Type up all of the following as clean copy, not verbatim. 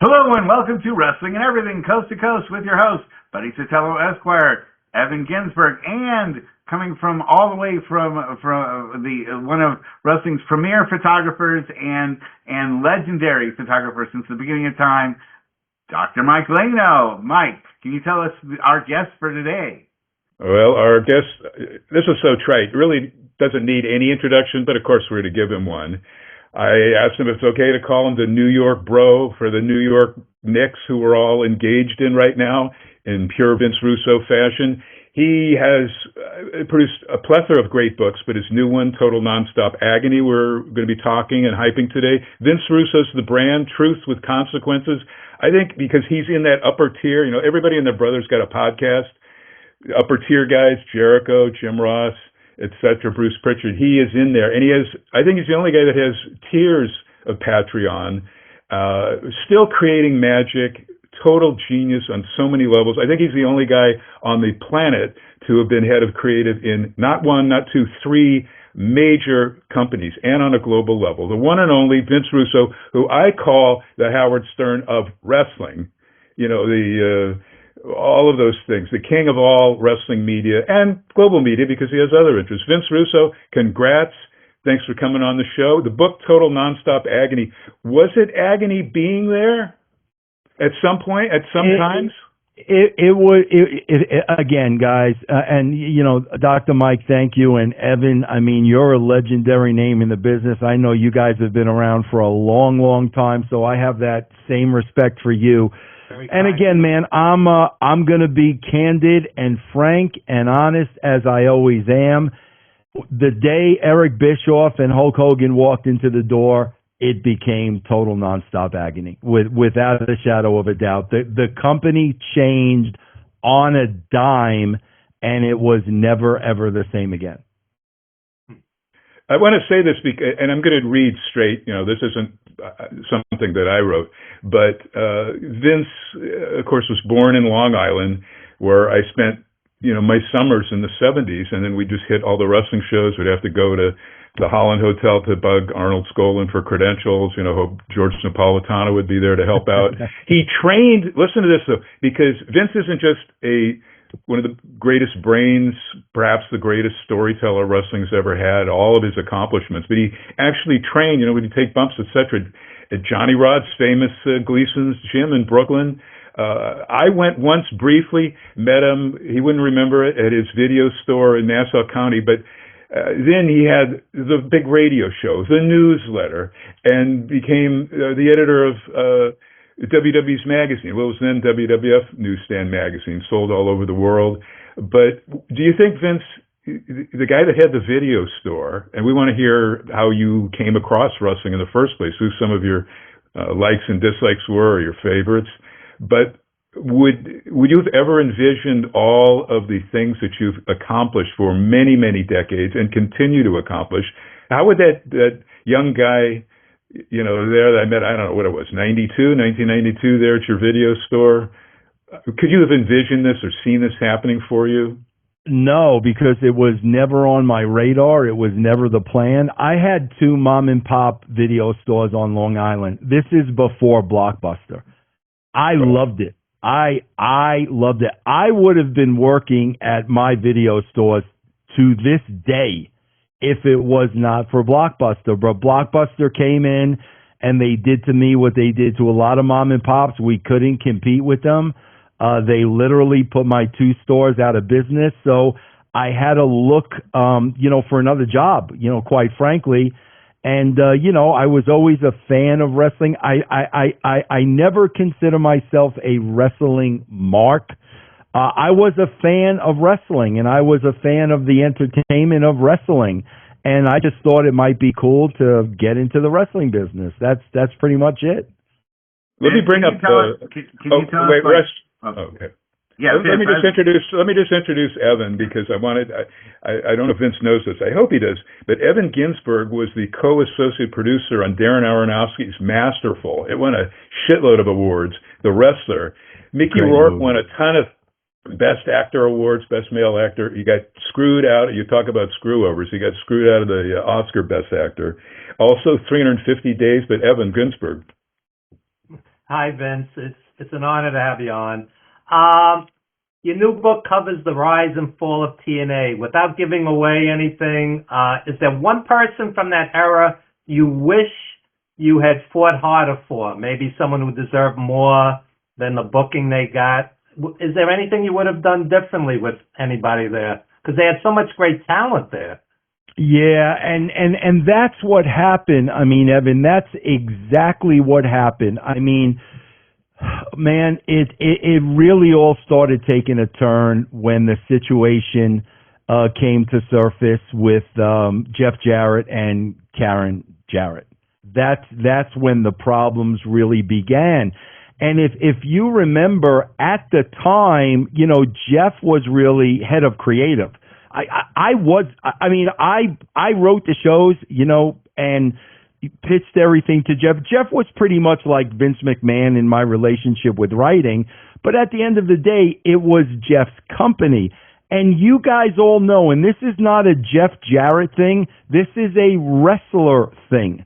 Hello and welcome to Wrestling and Everything Coast to Coast with your host, Buddy Sotelo Esquire, Evan Ginsberg, and coming from all the way from the one of wrestling's premier photographers and legendary photographers since the beginning of time, Dr. Mike Leno. Mike, can you tell us our guest for today? Well, our guest, this is so trite, really doesn't need any introduction, but of course we're going to give him one. I asked him if it's okay to call him the New York Bro for the New York Knicks, who we're all engaged in right now in pure Vince Russo fashion. He has produced a plethora of great books, but his new one, Total Nonstop Agony, we're going to be talking and hyping today. Vince Russo's the brand, Truth with Consequences. I think because he's in that upper tier, everybody and their brother's got a podcast. Upper tier guys, Jericho, Jim Ross, etc., Bruce Pritchard, he is in there. And I think he's the only guy that has tiers of Patreon, still creating magic, total genius on so many levels. I think he's the only guy on the planet to have been head of creative in not one, not two, three major companies and on a global level. The one and only Vince Russo, who I call the Howard Stern of wrestling, all of those things, the king of all wrestling media and global media because he has other interests. Vince Russo, congrats. Thanks for coming on the show. The book, Total Nonstop Agony. Was it agony being there at some point, at some times? It was, again, guys, and, Dr. Mike, thank you. And Evan, I mean, you're a legendary name in the business. I know you guys have been around for a long, long time, so I have that same respect for you. And again, man, I'm going to be candid and frank and honest as I always am. The day Eric Bischoff and Hulk Hogan walked into the door, it became total nonstop agony, without a shadow of a doubt. The company changed on a dime, and it was never, ever the same again. I want to say this, and I'm going to read straight. This isn't something that I wrote, but Vince, of course, was born in Long Island, where I spent, my summers in the 70s, and then we just hit all the wrestling shows. We'd have to go to the Holland Hotel to bug Arnold Skolin for credentials. Hope George Napolitano would be there to help out. He trained. Listen to this though, because Vince isn't just one of the greatest brains, perhaps the greatest storyteller wrestling's ever had, all of his accomplishments, but he actually trained, when you take bumps, etc., at Johnny Rod's famous Gleason's gym in Brooklyn. I went once briefly, met him, he wouldn't remember it, at his video store in Nassau County, but then he had the big radio show, the newsletter, and became the editor of WWE's magazine. Well, it was then WWF Newsstand magazine, sold all over the world. But do you think, Vince, the guy that had the video store, and we want to hear how you came across wrestling in the first place, who some of your likes and dislikes were, or your favorites, but would you have ever envisioned all of the things that you've accomplished for many, many decades and continue to accomplish? How would that young guy, there that I met, I don't know what it was, 1992 there at your video store. Could you have envisioned this or seen this happening for you? No, because it was never on my radar. It was never the plan. I had two mom and pop video stores on Long Island. This is before Blockbuster. I loved it. I loved it. I would have been working at my video stores to this day if it was not for Blockbuster. But Blockbuster came in and they did to me what they did to a lot of mom and pops. We couldn't compete with them. They literally put my two stores out of business. So I had to look, for another job, quite frankly. And, I was always a fan of wrestling. I never consider myself a wrestling mark. I was a fan of wrestling, and I was a fan of the entertainment of wrestling. And I just thought it might be cool to get into the wrestling business. That's pretty much it. Let me bring up okay. Yeah, let me just introduce Evan, because I don't know if Vince knows this. I hope he does. But Evan Ginsberg was the co-associate producer on Darren Aronofsky's Masterful. It won a shitload of awards. The Wrestler. Mickey Rourke won a ton of Best Actor awards, Best Male Actor. He got screwed out. You talk about screw-overs. He got screwed out of the Oscar Best Actor. Also 350 Days, but Evan Ginsberg. Hi, Vince. It's an honor to have you on. Your new book covers the rise and fall of TNA. Without giving away anything, is there one person from that era you wish you had fought harder for? Maybe someone who deserved more than the booking they got. Is there anything you would have done differently with anybody there? Because they had so much great talent there. Yeah, and that's what happened. I mean, Evan, that's exactly what happened. I mean, man, it really all started taking a turn when the situation came to surface with Jeff Jarrett and Karen Jarrett. That's when the problems really began. And if you remember at the time, you know, Jeff was really head of creative. I wrote the shows, you know, and pitched everything to Jeff. Jeff was pretty much like Vince McMahon in my relationship with writing, but at the end of the day, it was Jeff's company. And you guys all know, and this is not a Jeff Jarrett thing, this is a wrestler thing.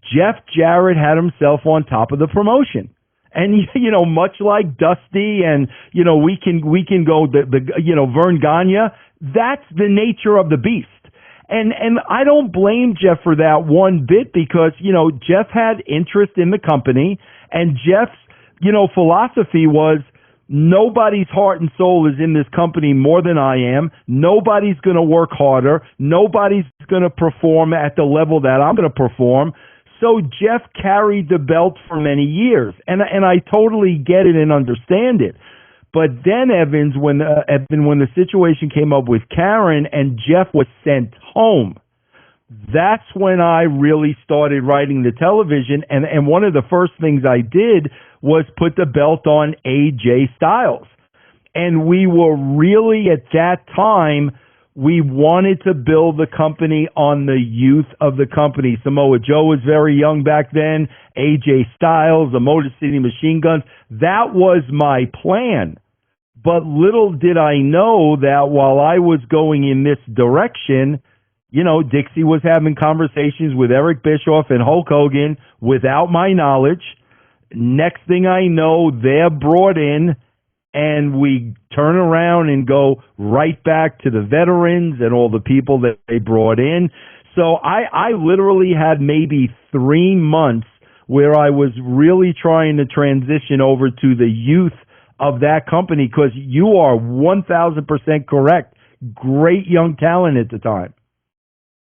Jeff Jarrett had himself on top of the promotion. And, you know, much like Dusty and, you know, we can go Vern Gagne, that's the nature of the beast. And I don't blame Jeff for that one bit because, you know, Jeff had interest in the company and Jeff's, you know, philosophy was nobody's heart and soul is in this company more than I am. Nobody's going to work harder. Nobody's going to perform at the level that I'm going to perform. So Jeff carried the belt for many years, and I totally get it and understand it. But then, Evans, when the situation came up with Karen and Jeff was sent home, that's when I really started writing the television. And one of the first things I did was put the belt on AJ Styles. And we were really, at that time, we wanted to build the company on the youth of the company. Samoa Joe was very young back then. AJ Styles, the Motor City Machine Guns. That was my plan. But little did I know that while I was going in this direction, you know, Dixie was having conversations with Eric Bischoff and Hulk Hogan without my knowledge. Next thing I know, they're brought in, and we turn around and go right back to the veterans and all the people that they brought in. So I literally had maybe 3 months where I was really trying to transition over to the youth of that company, because you are 1,000% correct. Great young talent at the time.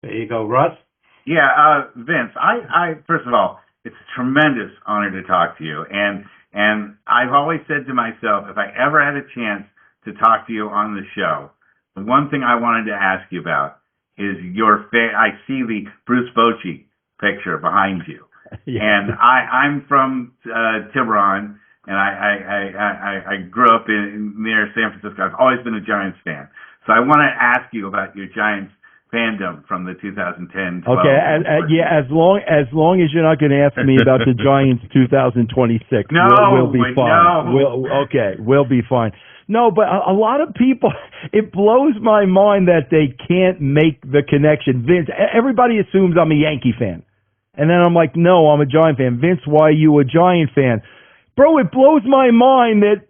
There you go, Russ. Yeah, Vince, I first of all, it's a tremendous honor to talk to you. And I've always said to myself, if I ever had a chance to talk to you on the show, the one thing I wanted to ask you about is I see the Bruce Bochy picture behind you. Yeah. And I'm from Tiburon, and I grew up near San Francisco. I've always been a Giants fan. So I want to ask you about your Giants fandom from the 2010-12. Okay, yeah, as long as you're not going to ask me about the Giants 2026, we'll be fine. No. We'll be fine. No, but a lot of people, it blows my mind that they can't make the connection. Vince, everybody assumes I'm a Yankee fan. And then I'm like, no, I'm a Giant fan. Vince, why are you a Giant fan? Bro, it blows my mind that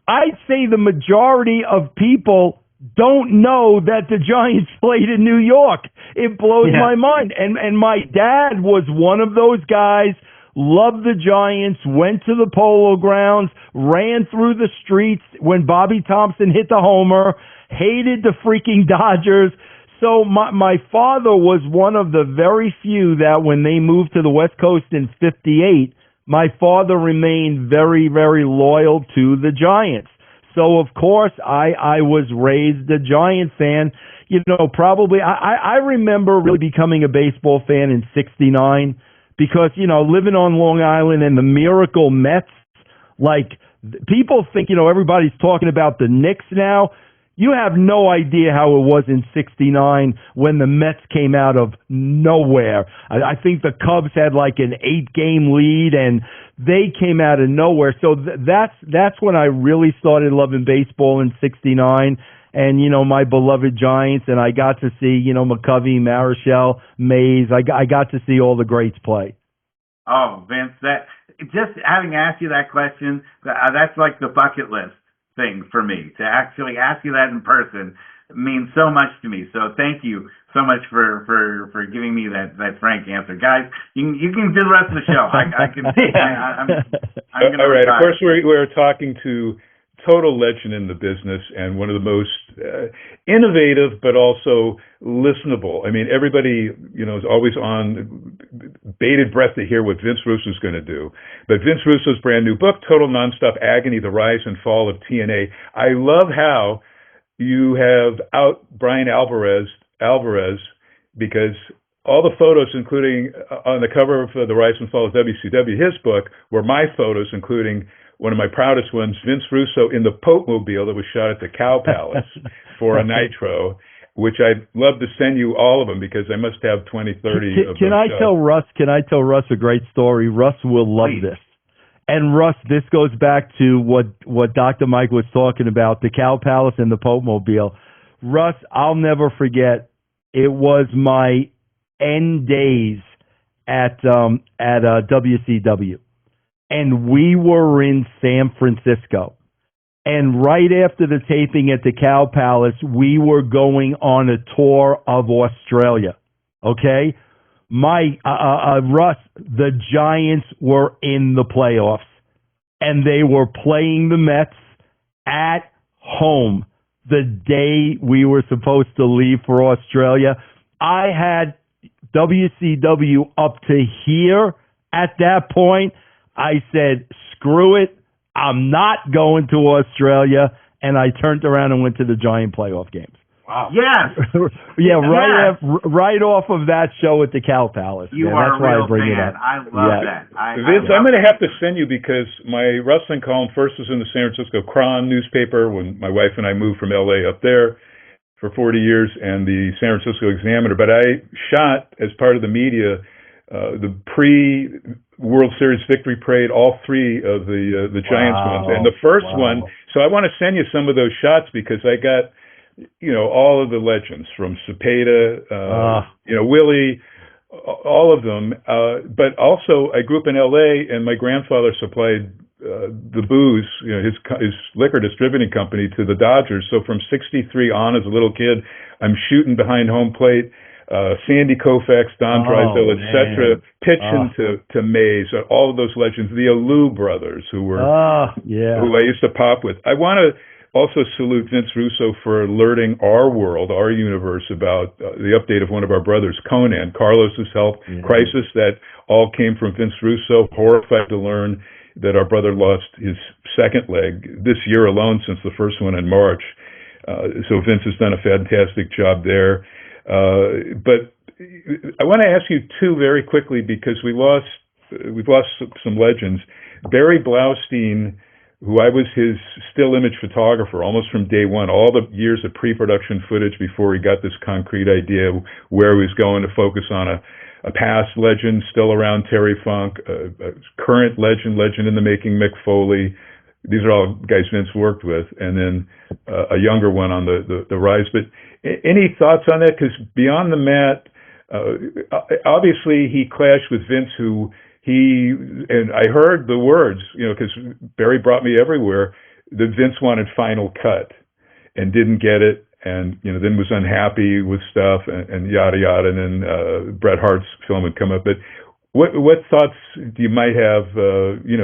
I'd say the majority of people don't know that the Giants played in New York. It blows my mind. And my dad was one of those guys, loved the Giants, went to the Polo Grounds, ran through the streets when Bobby Thompson hit the homer, hated the freaking Dodgers. So my father was one of the very few that when they moved to the West Coast in 58, my father remained very, very loyal to the Giants. So, of course, I was raised a Giant fan. You know, probably I remember really becoming a baseball fan in '69 because, you know, living on Long Island and the Miracle Mets, like, people think, you know, everybody's talking about the Knicks now. You have no idea how it was in '69 when the Mets came out of nowhere. I think the Cubs had like an 8-game lead, and they came out of nowhere. So that's when I really started loving baseball in '69. And, you know, my beloved Giants, and I got to see, you know, McCovey, Marichal, Mays. I got to see all the greats play. Oh, Vince, just having asked you that question, that's like the bucket list thing for me. To actually ask you that in person means so much to me. So thank you so much for giving me that frank answer, guys. You can do the rest of the show. I'm gonna all right. retire. Of course, we're talking to total legend in the business and one of the most innovative, but also listenable. I mean, everybody, is always on bated breath to hear what Vince Russo is going to do. But Vince Russo's brand new book, Total Nonstop Agony: The Rise and Fall of TNA. I love how you have out Brian Alvarez, because all the photos, including on the cover of The Rise and Fall of WCW, his book, were my photos, including one of my proudest ones, Vince Russo in the Pope Mobile that was shot at the Cow Palace for a Nitro, which I'd love to send you all of them because I must have 20, 30 of them. Can I tell Russ a great story? Russ will love Please. this. And Russ, this goes back to what Dr. Mike was talking about, the Cow Palace and the Pope Mobile. Russ, I'll never forget, it was my end days at WCW. And we were in San Francisco. And right after the taping at the Cow Palace, we were going on a tour of Australia. Okay? Russ, the Giants were in the playoffs. And they were playing the Mets at home the day we were supposed to leave for Australia. I had WCW up to here at that point. I said, screw it. I'm not going to Australia. And I turned around and went to the Giant playoff games. Wow. Yes. Yeah, right off of that show at the Cow Palace. You man. are That's a why real I bring fan. it up. I love that. Vince, I'm going to have to send you because my wrestling column first was in the San Francisco Cron newspaper when my wife and I moved from LA up there for 40 years, and the San Francisco Examiner. But I shot, as part of the media, the pre-World Series victory parade, all three of the Giants ones. And the first one, so I want to send you some of those shots because I got, all of the legends from Cepeda, Willie, all of them. But also, I grew up in LA, and my grandfather supplied the booze, his liquor distributing company, to the Dodgers. So from '63 on, as a little kid, I'm shooting behind home plate. Sandy Koufax, Don Drysdale, etc., pitching to Mays, all of those legends. The Alou brothers, who I used to pop with. I want to also salute Vince Russo for alerting our world, our universe, about the update of one of our brothers, Conan, Carlos's health crisis. That all came from Vince Russo. Horrified to learn that our brother lost his second leg this year alone since the first one in March. So Vince has done a fantastic job there. But I want to ask you two very quickly, because we've lost some legends. Barry Blaustein, who I was his still image photographer almost from day one, all the years of pre-production footage before he got this concrete idea where he was going to focus on a past legend still around, Terry Funk, a current legend in the making, Mick Foley. These are all guys Vince worked with, and then a younger one on the rise. But any thoughts on that? Because Beyond the Mat, obviously he clashed with Vince, and I heard the words, because Barry brought me everywhere, that Vince wanted Final Cut and didn't get it, and then was unhappy with stuff and yada yada, and then Bret Hart's film would come up. But what thoughts do you might have,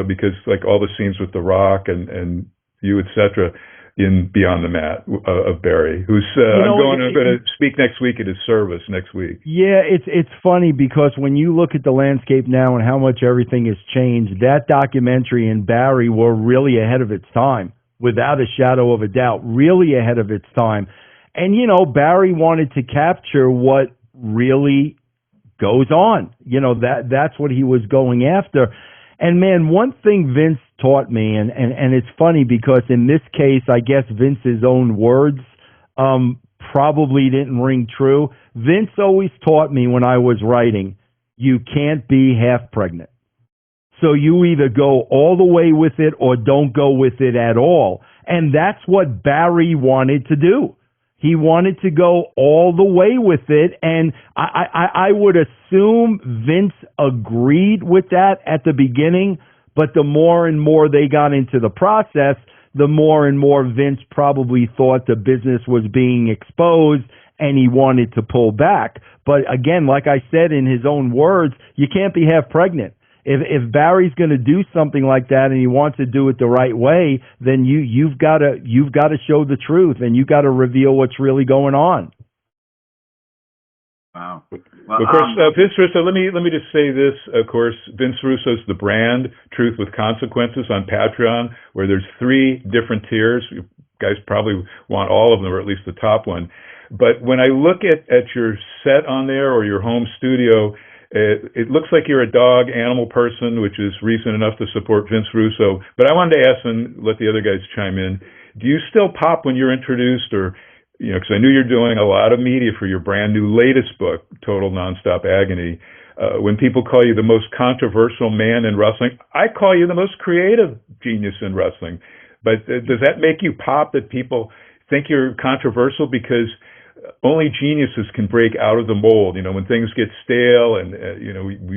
because like all the scenes with The Rock and you, etc., in Beyond the Mat of Barry, who's I'm going to speak next week at his service next week. Yeah, it's funny because when you look at the landscape now and how much everything has changed, that documentary and Barry were really ahead of its time, without a shadow of a doubt, really ahead of its time. And Barry wanted to capture what really goes on. That's what he was going after. And man, one thing Vince taught me, and it's funny because in this case, I guess Vince's own words probably didn't ring true. Vince always taught me when I was writing, you can't be half pregnant. So you either go all the way with it or don't go with it at all. And that's what Barry wanted to do. He wanted to go all the way with it, and I would assume Vince agreed with that at the beginning, But the more and more they got into the process, the more and more Vince probably thought the business was being exposed and he wanted to pull back. But again, like I said in his own words, you can't be half pregnant. If Barry's going to do something like that and he wants to do it the right way, then you've got to show the truth and you got to reveal what's really going on. Wow. Well, of course, Vince Russo, let me just say this. Of course, Vince Russo's The Brand, Truth with Consequences on Patreon, where there's 3 different tiers. You guys probably want all of them, or at least the top one. But when I look at your set on there or your home studio, it looks like you're a dog animal person, which is reason enough to support Vince Russo. But I wanted to ask and let the other guys chime in. Do you still pop when you're introduced, or because I knew you're doing a lot of media for your brand new latest book, Total Nonstop Agony. When people call you the most controversial man in wrestling, I call you the most creative genius in wrestling. But does that make you pop that people think you're controversial? Because only geniuses can break out of the mold. When things get stale and,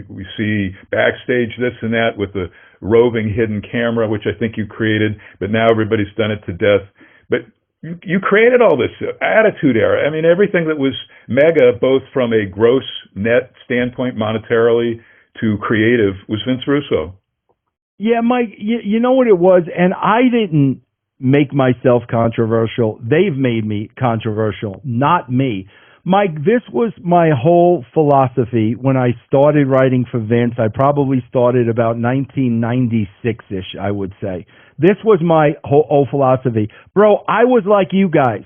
we see backstage this and that with the roving hidden camera, which I think you created, but now everybody's done it to death. But you created all this attitude era. I mean, everything that was mega, both from a gross net standpoint monetarily to creative, was Vince Russo. Yeah, Mike, you know what it was? And I didn't make myself controversial. They've made me controversial, not me. Mike, this was my whole philosophy when I started writing for Vince. I probably started about 1996-ish, I would say. This was my whole philosophy. Bro, I was like you guys.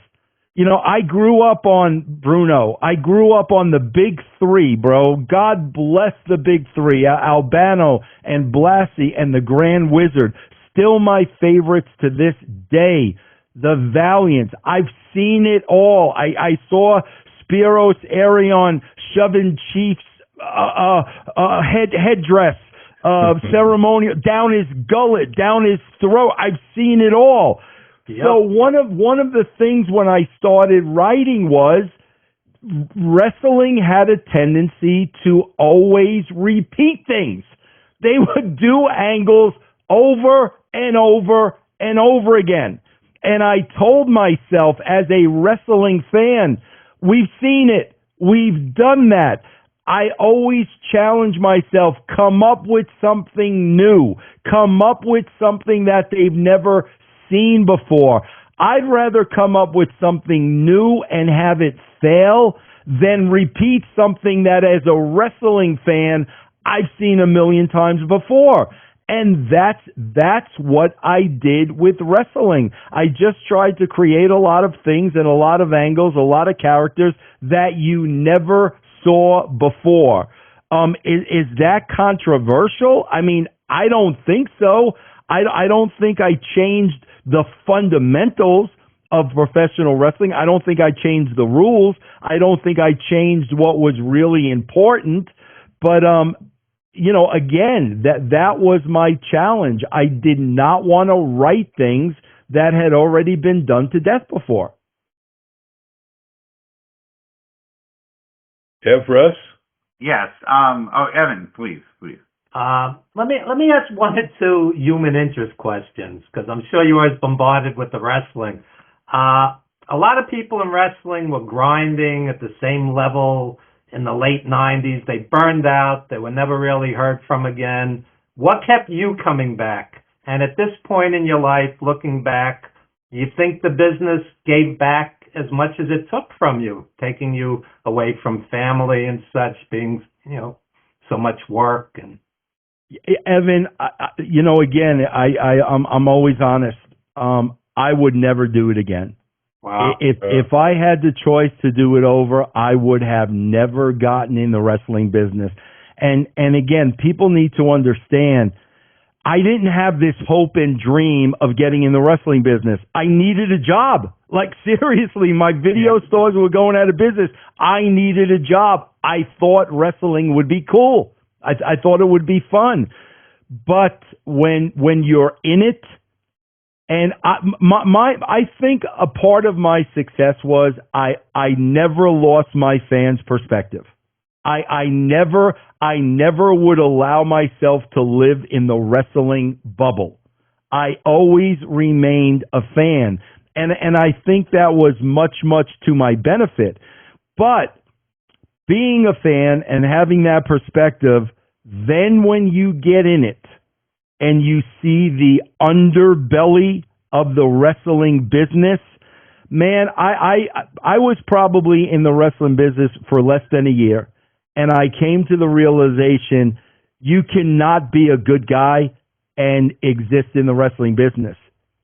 I grew up on Bruno. I grew up on the big 3, bro. God bless the big 3, Albano and Blassie and the Grand Wizard. Still my favorites to this day. The Valiants. I've seen it all. I saw Spiros Arion shoving Chief's headdress, ceremonial down his gullet, down his throat. I've seen it all. Yep. So one of the things when I started writing was wrestling had a tendency to always repeat things. They would do angles over and over and over again. And I told myself as a wrestling fan, we've seen it. We've done that. I always challenge myself, come up with something new. Come up with something that they've never seen before. I'd rather come up with something new and have it fail than repeat something that as a wrestling fan, I've seen a million times before. And that's what I did with wrestling. I just tried to create a lot of things and a lot of angles, a lot of characters that you never saw before. Is that controversial? I mean, I don't think so. I don't think I changed the fundamentals of professional wrestling. I don't think I changed the rules. I don't think I changed what was really important. But again, that was my challenge. I did not want to write things that had already been done to death before. Russ? Yes. Evan, please. Let me ask 1 or 2 human interest questions, because I'm sure you were bombarded with the wrestling. A lot of people in wrestling were grinding at the same level in the late 90s. They burned out. They were never really heard from again. What kept you coming back? And at this point in your life, looking back, do you think the business gave back as much as it took from you, taking you away from family and such, being, so much work? And Evan, again, I'm always honest. I would never do it again. Wow. If I had the choice to do it over, I would have never gotten in the wrestling business. And again, people need to understand, I didn't have this hope and dream of getting in the wrestling business. I needed a job. Like, seriously, my video stores were going out of business. I needed a job. I thought wrestling would be cool. I thought it would be fun. But when you're in it, and I think a part of my success was I never lost my fans' perspective. I never would allow myself to live in the wrestling bubble. I always remained a fan. And I think that was much, much to my benefit. But being a fan and having that perspective, then when you get in it and you see the underbelly of the wrestling business, man, I was probably in the wrestling business for less than a year, and I came to the realization you cannot be a good guy and exist in the wrestling business.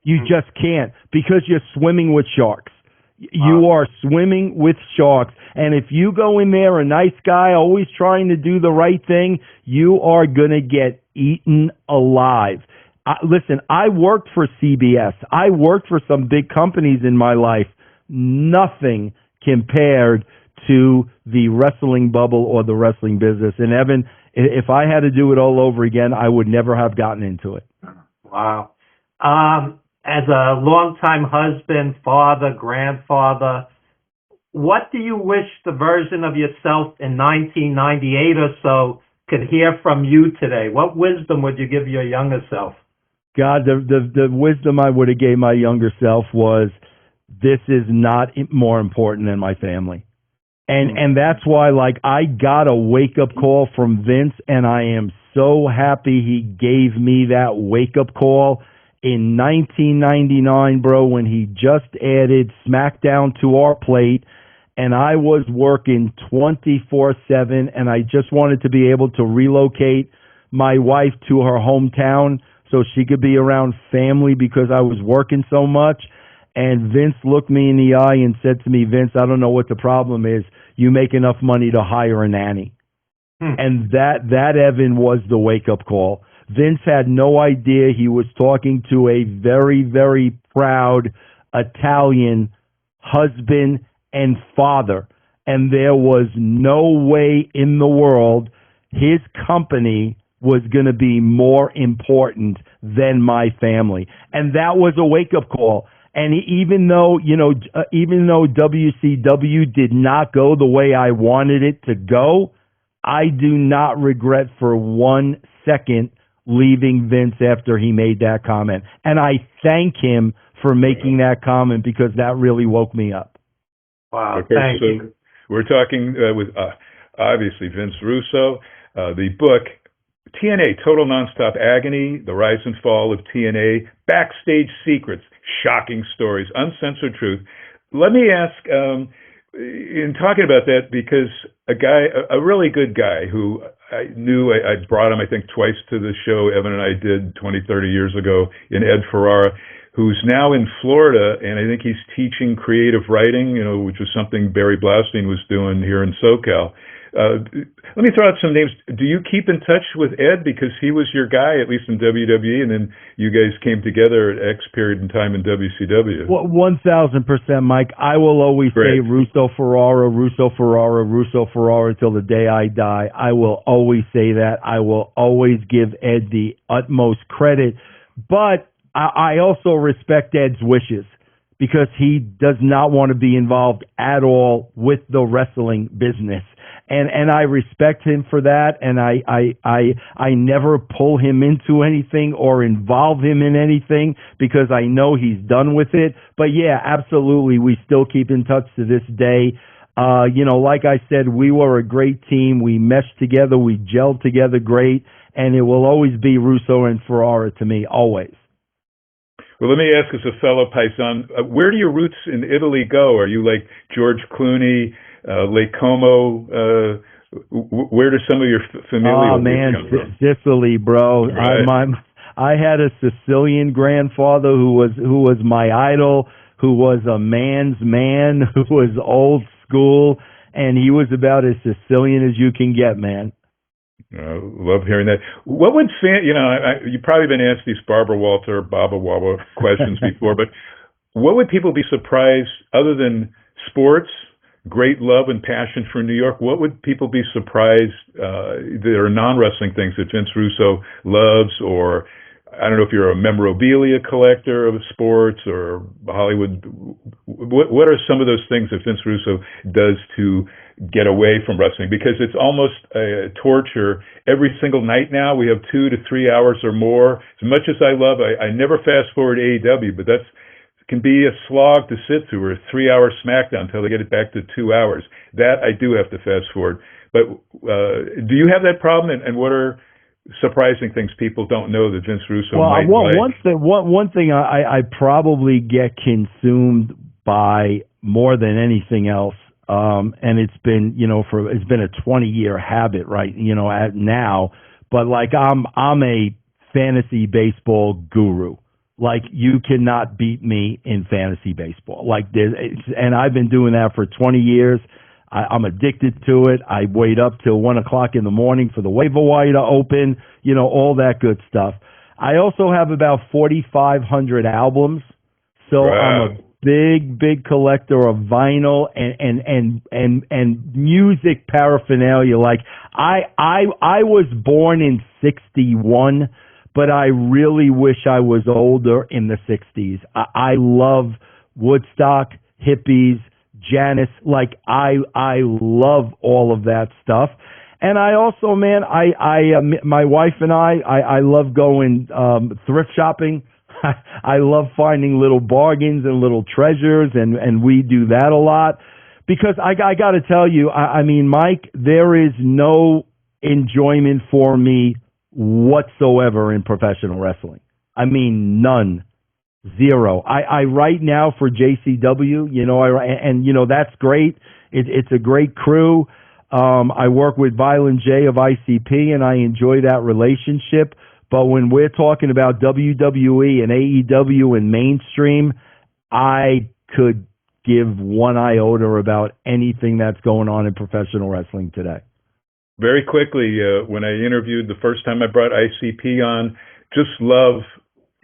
You just can't, because you're swimming with sharks. You are swimming with sharks. And if you go in there a nice guy, always trying to do the right thing, you are going to get eaten alive. Listen, I worked for CBS. I worked for some big companies in my life. Nothing compared to the wrestling bubble or the wrestling business. And Evan, if I had to do it all over again, I would never have gotten into it. Wow. As a longtime husband, father, grandfather, what do you wish the version of yourself in 1998 or so could hear from you today? What wisdom would you give your younger self? God, the wisdom I would have gave my younger self was, this is not more important than my family. And that's why, like, I got a wake-up call from Vince, and I am so happy he gave me that wake-up call in 1999, bro, when he just added SmackDown to our plate, and I was working 24/7, and I just wanted to be able to relocate my wife to her hometown so she could be around family because I was working so much. And Vince looked me in the eye and said to me, Vince, I don't know what the problem is. You make enough money to hire a nanny. And that, Evan, was the wake-up call. Vince had no idea he was talking to a very, very proud Italian husband and father. And there was no way in the world his company was going to be more important than my family. And that was a wake-up call. And even though WCW did not go the way I wanted it to go, I do not regret for 1 second leaving Vince after he made that comment. And I thank him for making that comment, because that really woke me up. Wow, Okay, thank you. We're talking with, obviously, Vince Russo. The book, TNA, Total Nonstop Agony, The Rise and Fall of TNA, Backstage Secrets, Shocking Stories, Uncensored Truth. Let me ask, in talking about that, because a really good guy who I knew, I brought him, I think, twice to the show Evan and I did 20, 30 years ago, in Ed Ferrara, who's now in Florida, and I think he's teaching creative writing, which was something Barry Blaustein was doing here in SoCal. Let me throw out some names. Do you keep in touch with Ed? Because he was your guy, at least in WWE, and then you guys came together at X period in time in WCW. 1,000%, Mike. I will always say Russo Ferrara, Russo Ferrara, Russo Ferrara till the day I die. I will always say that. I will always give Ed the utmost credit. But I also respect Ed's wishes, because he does not want to be involved at all with the wrestling business. And I respect him for that, and I never pull him into anything or involve him in anything, because I know he's done with it. But yeah, absolutely, we still keep in touch to this day. Like I said, we were a great team. We meshed together, we gelled together great, and it will always be Russo and Ferrara to me, always. Well, let me ask, as a fellow Paisan, where do your roots in Italy go? Are you like George Clooney, Lake Como? Where do some of your familial roots come from? Sicily, bro. Right. I had a Sicilian grandfather who was my idol, who was a man's man, who was old school, and he was about as Sicilian as you can get, man. Love hearing that. What would you've probably been asked these Barbara Walter, Baba Waba questions before, but what would people be surprised, other than sports, great love and passion for New York, what would people be surprised there are non-wrestling things that Vince Russo loves, or I don't know if you're a memorabilia collector of sports or Hollywood. What are some of those things that Vince Russo does to get away from wrestling? Because it's almost a torture every single night now. We have 2 to 3 hours or more. As much as I love, I never fast forward AEW, but that's can be a slog to sit through, or a 3-hour SmackDown until they get it back to 2 hours. That I do have to fast forward. But do you have that problem? And what are surprising things people don't know that Vince Russo might like? One thing I probably get consumed by more than anything else, and it's been it's been a 20-year habit, right? At now, but like I'm a fantasy baseball guru. Like, you cannot beat me in fantasy baseball. And I've been doing that for 20 years. I'm addicted to it. I wait up till 1 o'clock in the morning for the waiver wire to open, all that good stuff. I also have about 4,500 albums. So wow. I'm a big collector of vinyl and music paraphernalia. Like, I was born in 61. But I really wish I was older in the 60s. I love Woodstock, hippies, Janis. Like, I love all of that stuff. And I also, man, my wife and I love going thrift shopping. I love finding little bargains and little treasures, and we do that a lot. Because I got to tell you, I mean, Mike, there is no enjoyment for me whatsoever in professional wrestling. I mean, none. Zero. I write now for JCW, that's great. It's a great crew. I work with Violent J of ICP, and I enjoy that relationship. But when we're talking about WWE and AEW and mainstream, I could give one iota about anything that's going on in professional wrestling today. Very quickly, when I interviewed the first time I brought ICP on, just love,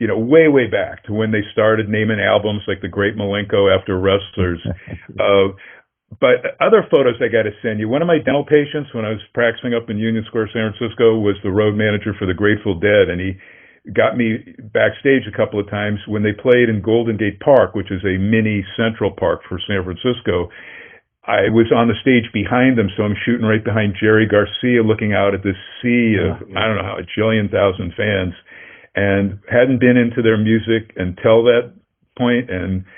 way back to when they started naming albums like The Great Malenko after wrestlers. But other photos I got to send you. One of my dental patients when I was practicing up in Union Square, San Francisco, was the road manager for the Grateful Dead, and he got me backstage a couple of times when they played in Golden Gate Park, which is a mini Central Park for San Francisco. I was on the stage behind them, so I'm shooting right behind Jerry Garcia, looking out at this sea of, I don't know how, a jillion thousand fans, and hadn't been into their music until that point. And,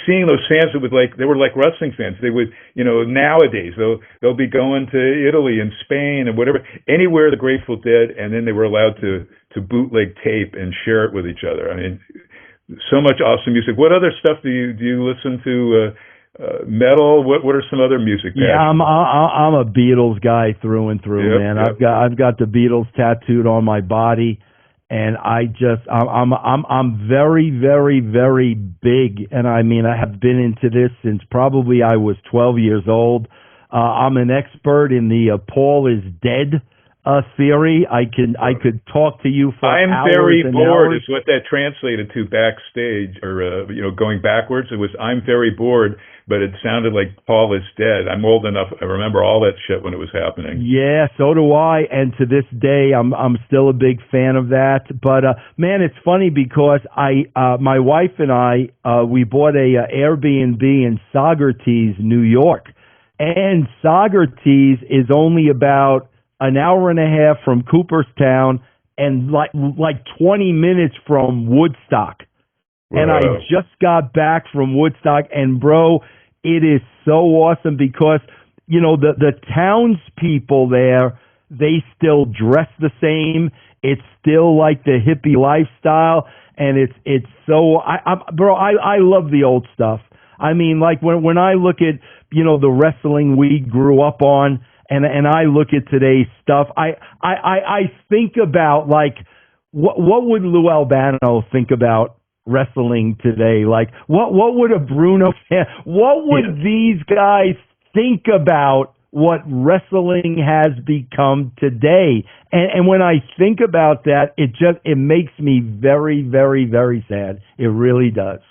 seeing those fans, they were like wrestling fans. They would, nowadays, they'll be going to Italy and Spain and whatever, anywhere the Grateful Dead, and then they were allowed to bootleg tape and share it with each other. I mean, so much awesome music. What other stuff do you listen to? Metal. What are some other music? Yeah, I'm a Beatles guy through and through, man. Yep. I've got the Beatles tattooed on my body, and I'm very, very, very big. And I mean, I have been into this since probably I was 12 years old. I'm an expert in the Paul is dead theory. I could talk to you for hours. I'm very bored is what that translated to backstage, or going backwards. It was I'm very bored, but it sounded like Paul is dead. I'm old enough. I remember all that shit when it was happening. Yeah, so do I. And to this day, I'm still a big fan of that. But man, it's funny because my wife and I, we bought a Airbnb in Saugerties, New York, and Saugerties is only about an hour and a half from Cooperstown and like 20 minutes from Woodstock. Wow. And I just got back from Woodstock, and bro, it is so awesome because, the townspeople there, they still dress the same. It's still like the hippie lifestyle, and it's so, I love the old stuff. I mean, like when I look at, the wrestling we grew up on, and I look at today's stuff, I think about, like, what would Lou Albano think about wrestling today? Like, what would a Bruno, what would these guys think about what wrestling has become today? And when I think about that, it makes me very, very, very sad. It really does.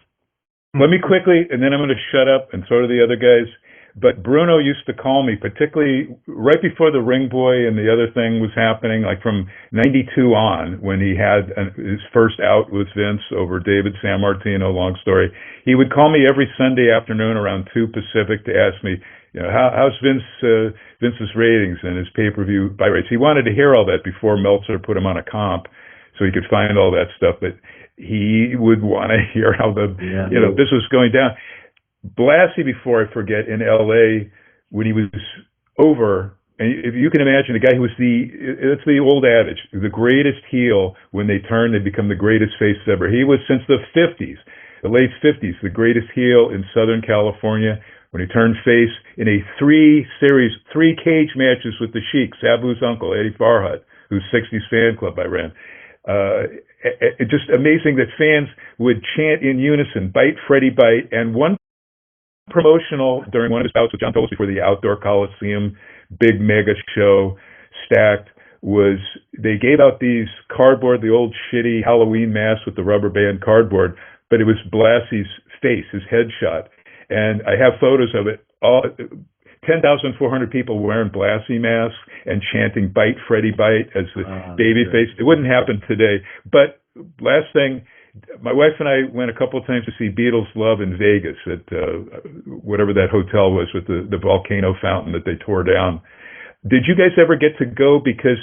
Let me quickly, and then I'm going to shut up and throw to the other guys. But Bruno used to call me, particularly right before the Ring Boy and the other thing was happening, like from '92 on, when he had his first out with Vince over David Sammartino. Long story. He would call me every Sunday afternoon around 2 Pacific to ask me, how's Vince's ratings and his pay-per-view buy rates. He wanted to hear all that before Meltzer put him on a comp, so he could find all that stuff. But he would want to hear how this was going down. Blassie, before I forget, in L.A., when he was over, and if you can imagine, the guy who was it's the old adage, the greatest heel, when they turn, they become the greatest face ever. He was, since the 50s, the late 50s, the greatest heel in Southern California. When he turned face in a three cage matches with the Sheik, Sabu's uncle, Eddie Farhat, whose 60s fan club I ran. It's just amazing that fans would chant in unison, "Bite, Freddie, bite," and one promotional during one of his bouts with John Tolos before the Outdoor Coliseum big mega show stacked was they gave out these cardboard, the old shitty Halloween masks with the rubber band cardboard, but it was Blassie's face, his headshot. And I have photos of it. All 10,400 people wearing Blassie masks and chanting "Bite, Freddie, bite" as the baby face. It wouldn't happen today. But last thing, my wife and I went a couple of times to see Beatles Love in Vegas at whatever that hotel was with the volcano fountain that they tore down. Did you guys ever get to go? Because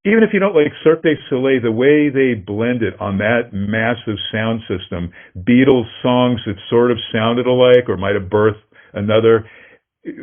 even if you don't like Cirque du Soleil, the way they blended on that massive sound system, Beatles songs that sort of sounded alike or might have birthed another,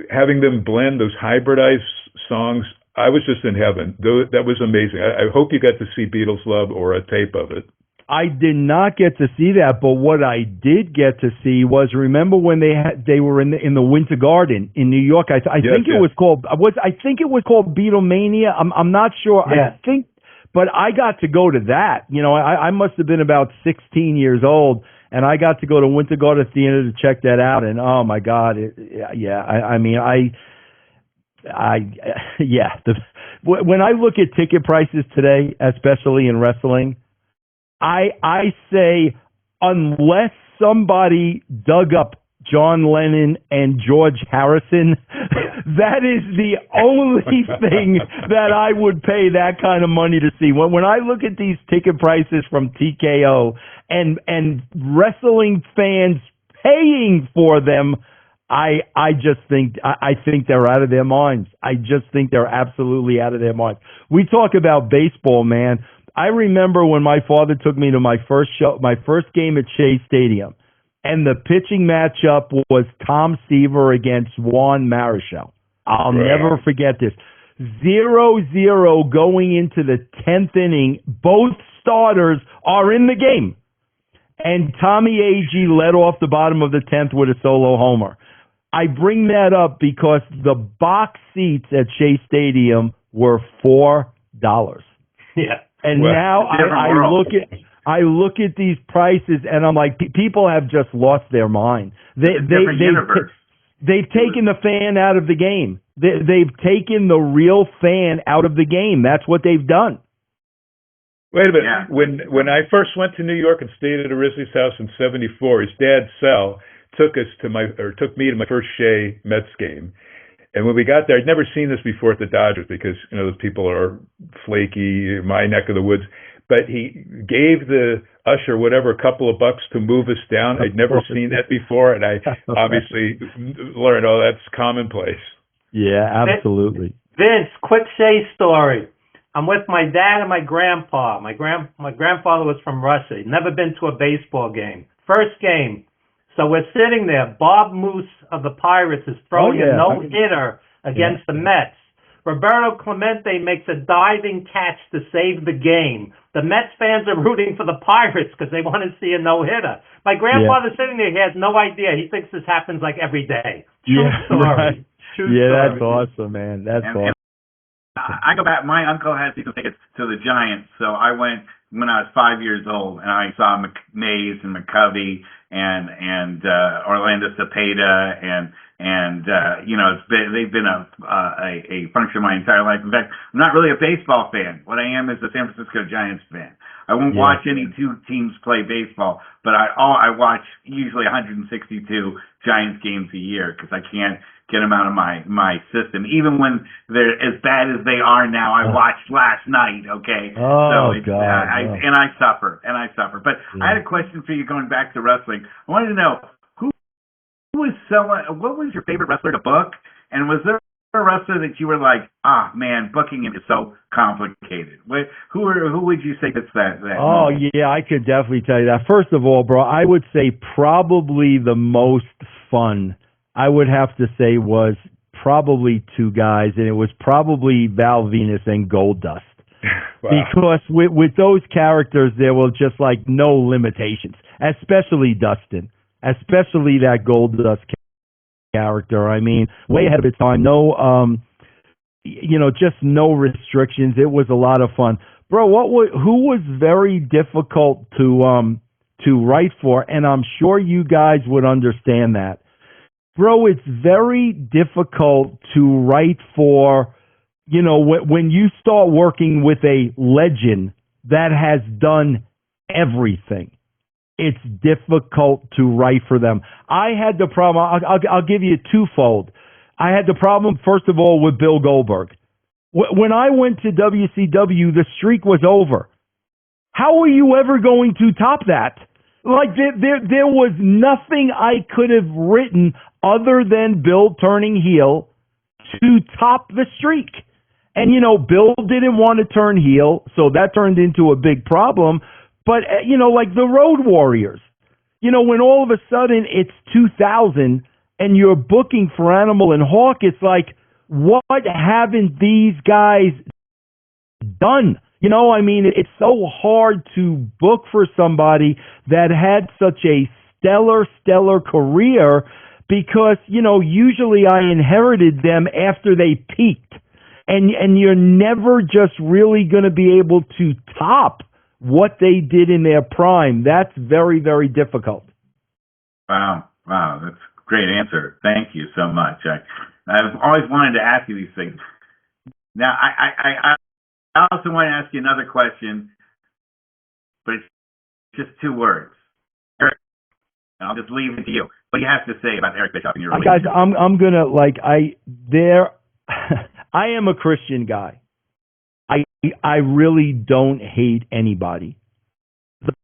having them blend those hybridized songs, I was just in heaven. That was amazing. I hope you got to see Beatles Love or a tape of it. I did not get to see that, but what I did get to see was, remember when they were in the Winter Garden in New York? I think it was called Beatlemania. I'm not sure. Yeah. I think, but I got to go to that. I must have been about 16 years old, and I got to go to Winter Garden Theater to check that out. And oh my God, when I look at ticket prices today, especially in wrestling, I say, unless somebody dug up John Lennon and George Harrison, that is the only thing that I would pay that kind of money to see. When I look at these ticket prices from TKO and wrestling fans paying for them, I think they're out of their minds. I just think they're absolutely out of their minds. We talk about baseball, man. I remember when my father took me to my first game at Shea Stadium, and the pitching matchup was Tom Seaver against Juan Marichal. I'll never forget this. 0-0 going into the 10th inning. Both starters are in the game. And Tommy Agee led off the bottom of the 10th with a solo homer. I bring that up because the box seats at Shea Stadium were $4. Yeah. And now I look at these prices and I'm like, people have just lost their mind. They've taken the fan out of the game. They've taken the real fan out of the game. That's what they've done. Wait a minute. Yeah. When I first went to New York and stayed at Arisley's house in '74, his dad Sal took me to my first Shea Mets game. And when we got there, I'd never seen this before at the Dodgers because, the people are flaky, my neck of the woods. But he gave the usher, a couple of bucks to move us down. I'd never seen that before. And I obviously learned, that's commonplace. Yeah, absolutely. Vince, quick Shea story. I'm with my dad and my grandpa. My grandfather was from Russia. He'd never been to a baseball game. First game. So we're sitting there. Bob Moose of the Pirates is throwing a no-hitter against the Mets. Roberto Clemente makes a diving catch to save the game. The Mets fans are rooting for the Pirates because they want to see a no-hitter. My grandfather's sitting there. He has no idea. He thinks this happens like every day. True story. Right. True story. That's awesome, man. That's awesome. I go back. My uncle had season tickets to the Giants, so I went when I was 5 years old, and I saw Mays and McCovey and Orlando Cepeda and they've been a function my entire life. In fact, I'm not really a baseball fan. What I am is a San Francisco Giants fan. I won't Yeah. watch any two teams play baseball, but I watch usually 162 Giants games a year because I can't get them out of my system. Even when they're as bad as they are now, I watched last night. Okay, Oh, so it's, God, no. and I suffer. But Yeah. I had a question for you going back to wrestling. I wanted to know who was selling. What was your favorite wrestler to book, and was there a wrestler that you were like, ah, man, booking him is so complicated? Who would you say that's that? Oh, moment? yeah, I could definitely tell you that. First of all, bro, I would say probably the most fun, I would have to say, was probably two guys, and it was probably Val Venus and Goldust. Wow. Because with those characters, there were just like no limitations, especially Dustin, especially that Goldust character. I mean, way ahead of its time. No, just no restrictions. It was a lot of fun, bro. Who was very difficult to write for, and I'm sure you guys would understand that, bro. It's very difficult to write for. When you start working with a legend that has done everything, it's difficult to write for them. I had the problem. I'll give you twofold. I had the problem, first of all, with Bill Goldberg. When I went to WCW, the streak was over. How are you ever going to top that? Like, there was nothing I could have written other than Bill turning heel to top the streak. And, Bill didn't want to turn heel, so that turned into a big problem. But, like the Road Warriors, when all of a sudden it's 2000 and you're booking for Animal and Hawk, it's like, what haven't these guys done? I mean, it's so hard to book for somebody that had such a stellar career because, usually I inherited them after they peaked. And you're never just really going to be able to top what they did in their prime. That's very, very difficult. Wow, that's a great answer. Thank you so much. I've always wanted to ask you these things. Now, I also want to ask you another question, but it's just two words. Eric, and I'll just leave it to you. What do you have to say about Eric Bischoff in your relationship? Guys, I'm gonna I am a Christian guy. I really don't hate anybody.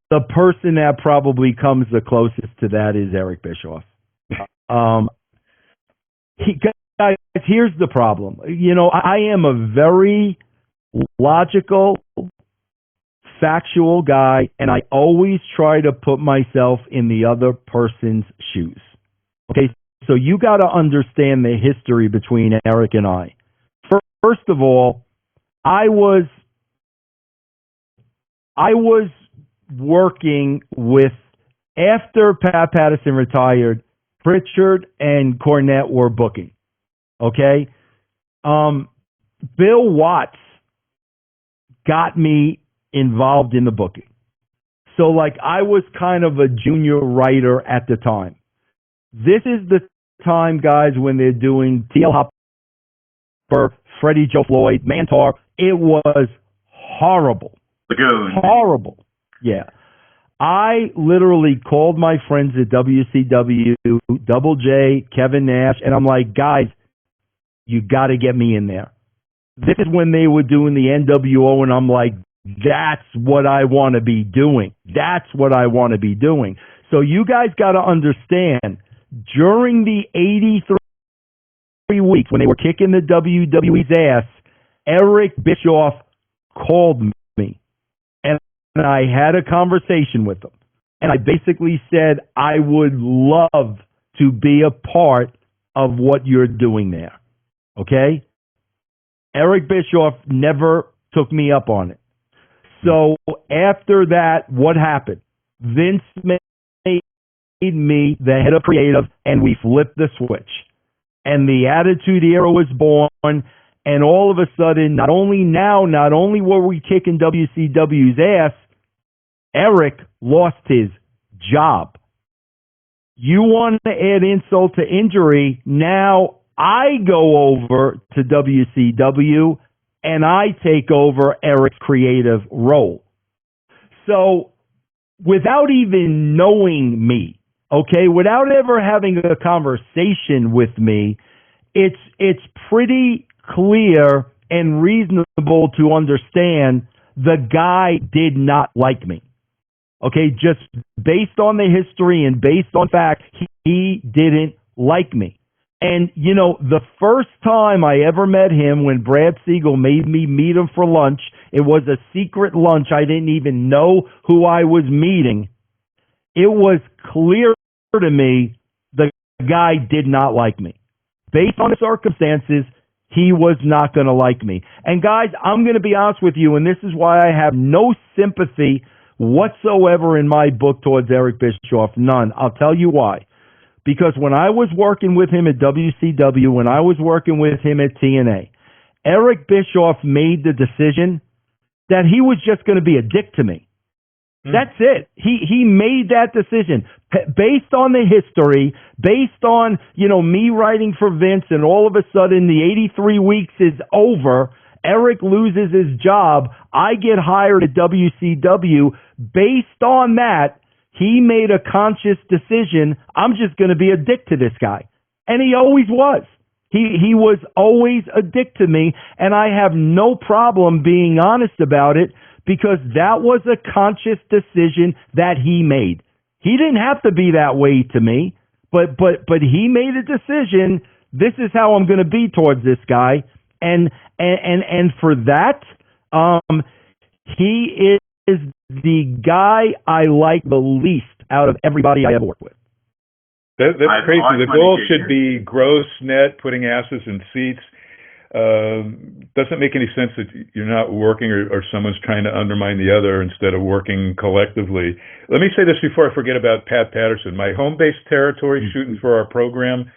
The person that probably comes the closest to that is Eric Bischoff. Guys, here's the problem. I am a very logical, factual guy, and I always try to put myself in the other person's shoes. Okay, so you got to understand the history between Eric and I. First of all, I was working with, after Pat Patterson retired, Pritchard and Cornette were booking. Okay? Bill Watts got me involved in the booking. So, like, I was kind of a junior writer at the time. This is the time, guys, when they're doing T.L. Hopper, Freddie Joe Floyd, Mantar. It was horrible. Lagoon. Horrible. Yeah. I literally called my friends at WCW, Double J, Kevin Nash, and I'm like, guys, you got to get me in there. This is when they were doing the NWO, and I'm like, that's what I want to be doing. That's what I want to be doing. So you guys got to understand, during the 83 weeks when they were kicking the WWE's ass, Eric Bischoff called me, and I had a conversation with him. And I basically said, I would love to be a part of what you're doing there. Okay? Eric Bischoff never took me up on it. So after that, what happened? Vince made me the head of creative, and we flipped the switch. And the Attitude Era was born, and all of a sudden, not only were we kicking WCW's ass, Eric lost his job. You want to add insult to injury, now I go over to WCW and I take over Eric's creative role. So without even knowing me, okay, without ever having a conversation with me, it's pretty clear and reasonable to understand the guy did not like me. Okay, just based on the history and based on fact, he didn't like me. And, you know, the first time I ever met him, when Brad Siegel made me meet him for lunch, it was a secret lunch. I didn't even know who I was meeting. It was clear to me the guy did not like me. Based on the circumstances, he was not going to like me. And guys, I'm going to be honest with you, and this is why I have no sympathy whatsoever in my book towards Eric Bischoff. None. I'll tell you why. Because when I was working with him at WCW, when I was working with him at TNA, Eric Bischoff made the decision that he was just going to be a dick to me. That's it. He made that decision based on the history, based on, you know, me writing for Vince, and all of a sudden the 83 weeks is over. Eric loses his job. I get hired at WCW. Based on that, he made a conscious decision. I'm just going to be a dick to this guy. And he always was. He was always a dick to me, and I have no problem being honest about it, because that was a conscious decision that he made. He didn't have to be that way to me, but he made a decision. This is how I'm going to be towards this guy, and for that, he is the guy I like the least out of everybody I ever worked with. That's crazy. The goal should be gross net, putting asses in seats. Doesn't make any sense that you're not working or someone's trying to undermine the other instead of working collectively. Let me say this before I forget about Pat Patterson. My home base territory shooting for our program,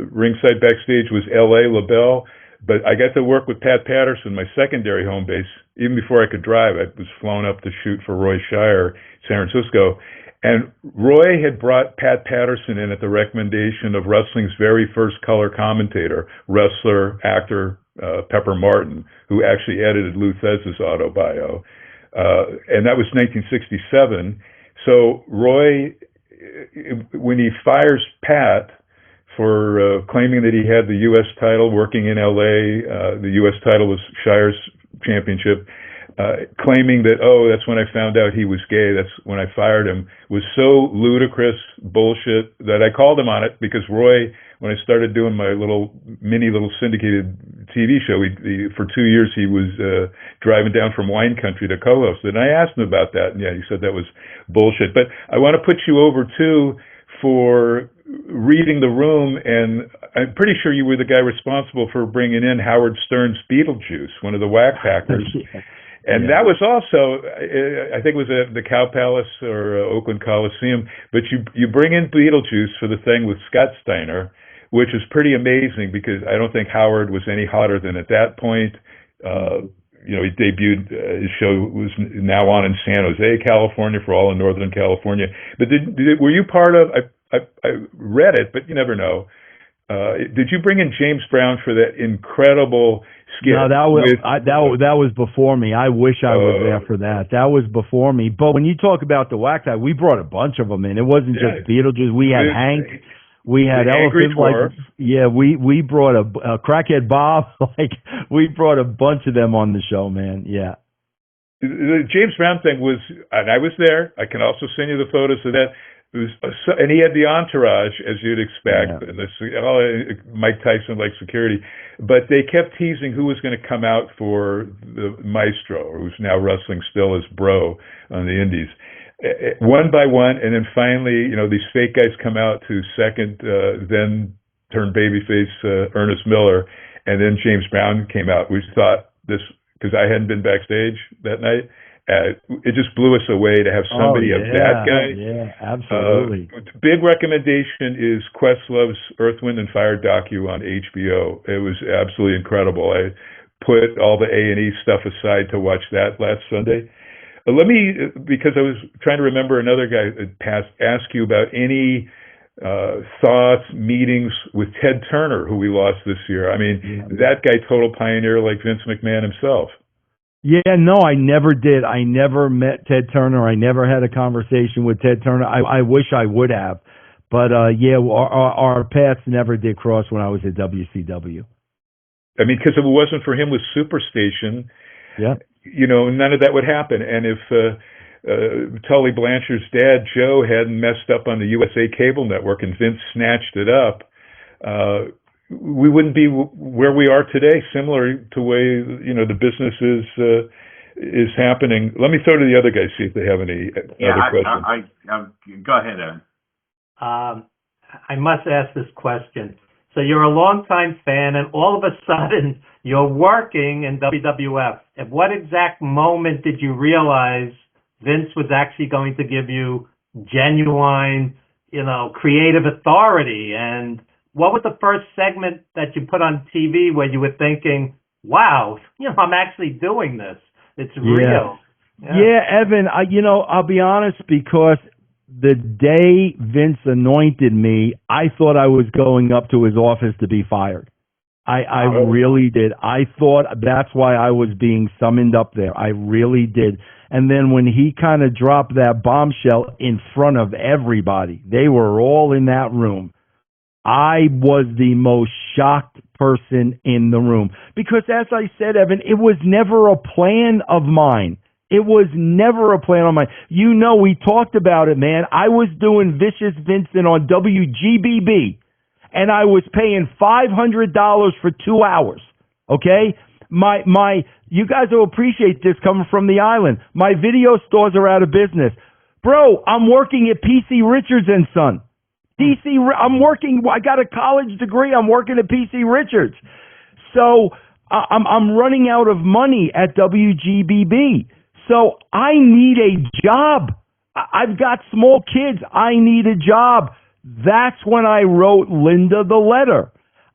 ringside backstage, was L.A., LaBelle, but I got to work with Pat Patterson, my secondary home base. Even before I could drive, I was flown up to shoot for Roy Shire, San Francisco. And Roy had brought Pat Patterson in at the recommendation of wrestling's very first color commentator, wrestler, actor, Pepper Martin, who actually edited Lou Thesz's autobio. And that was 1967. So Roy, when he fires Pat for claiming that he had the U.S. title working in L.A., the U.S. title was Shire's championship, claiming that, oh, that's when I found out he was gay, that's when I fired him, was so ludicrous bullshit that I called him on it, because Roy, when I started doing my little syndicated TV show, for 2 years he was driving down from wine country to co-host it. And I asked him about that, and yeah, he said that was bullshit. But I want to put you over, too, for reading the room, and I'm pretty sure you were the guy responsible for bringing in Howard Stern's Beetlejuice, one of the Whack Packers. And that was also, I think it was at the Cow Palace or Oakland Coliseum, but you bring in Beetlejuice for the thing with Scott Steiner, which is pretty amazing, because I don't think Howard was any hotter than at that point. You know, he debuted, his show was now on in San Jose, California, for all in Northern California. But were you part of, I read it, but you never know. Did you bring in James Brown for that incredible skit? No, that was before me. I wish I was there for that. That was before me. But when you talk about the Whack Pack, we brought a bunch of them in. It wasn't just Beetlejuice. We had Hank. We had Elephant. We brought a Crackhead Bob. We brought a bunch of them on the show, man. Yeah. The James Brown thing was, and I was there. I can also send you the photos of that. And he had the entourage, as you'd expect. Yeah. Mike Tyson like security, but they kept teasing who was going to come out for the Maestro, who's now wrestling still as Bro on the Indies, one by one, and then finally, you know, these fake guys come out to second, then turn babyface Ernest Miller, and then James Brown came out. We thought this, because I hadn't been backstage that night. It just blew us away to have somebody of that guy. Yeah, absolutely. Big recommendation is Questlove's Earth, Wind, and Fire docu on HBO. It was absolutely incredible. I put all the A&E stuff aside to watch that last Sunday. Let me, because I was trying to remember another guy that passed, ask you about any thoughts, meetings with Ted Turner, who we lost this year. I mean, that guy, total pioneer like Vince McMahon himself. Yeah, no, I never did. I never met Ted Turner. I never had a conversation with Ted Turner. I wish I would have. But yeah, our paths never did cross when I was at WCW. I mean, because if it wasn't for him with Superstation, Yeah. none of that would happen. And if Tully Blanchard's dad, Joe, hadn't messed up on the USA Cable Network and Vince snatched it up, we wouldn't be where we are today, similar to the way, the business is happening. Let me throw to the other guys, see if they have any other questions. Go ahead, Evan. I must ask this question. So you're a longtime fan, and all of a sudden you're working in WWF. At what exact moment did you realize Vince was actually going to give you genuine, creative authority? And what was the first segment that you put on TV where you were thinking, wow, I'm actually doing this. It's real. Yeah, Evan, I'll be honest, because the day Vince anointed me, I thought I was going up to his office to be fired. I really did. I thought that's why I was being summoned up there. I really did. And then when he kind of dropped that bombshell in front of everybody, they were all in that room, I was the most shocked person in the room. Because as I said, Evan, it was never a plan of mine. It was never a plan on mine. We talked about it, man. I was doing Vicious Vincent on WGBB, and I was paying $500 for 2 hours. Okay? You guys will appreciate this coming from the island. My video stores are out of business. Bro, I'm working at PC Richards and Son. I'm working, I got a college degree, I'm working at PC Richards. So I'm running out of money at WGBB. So I need a job. I've got small kids. I need a job. That's when I wrote Linda the letter.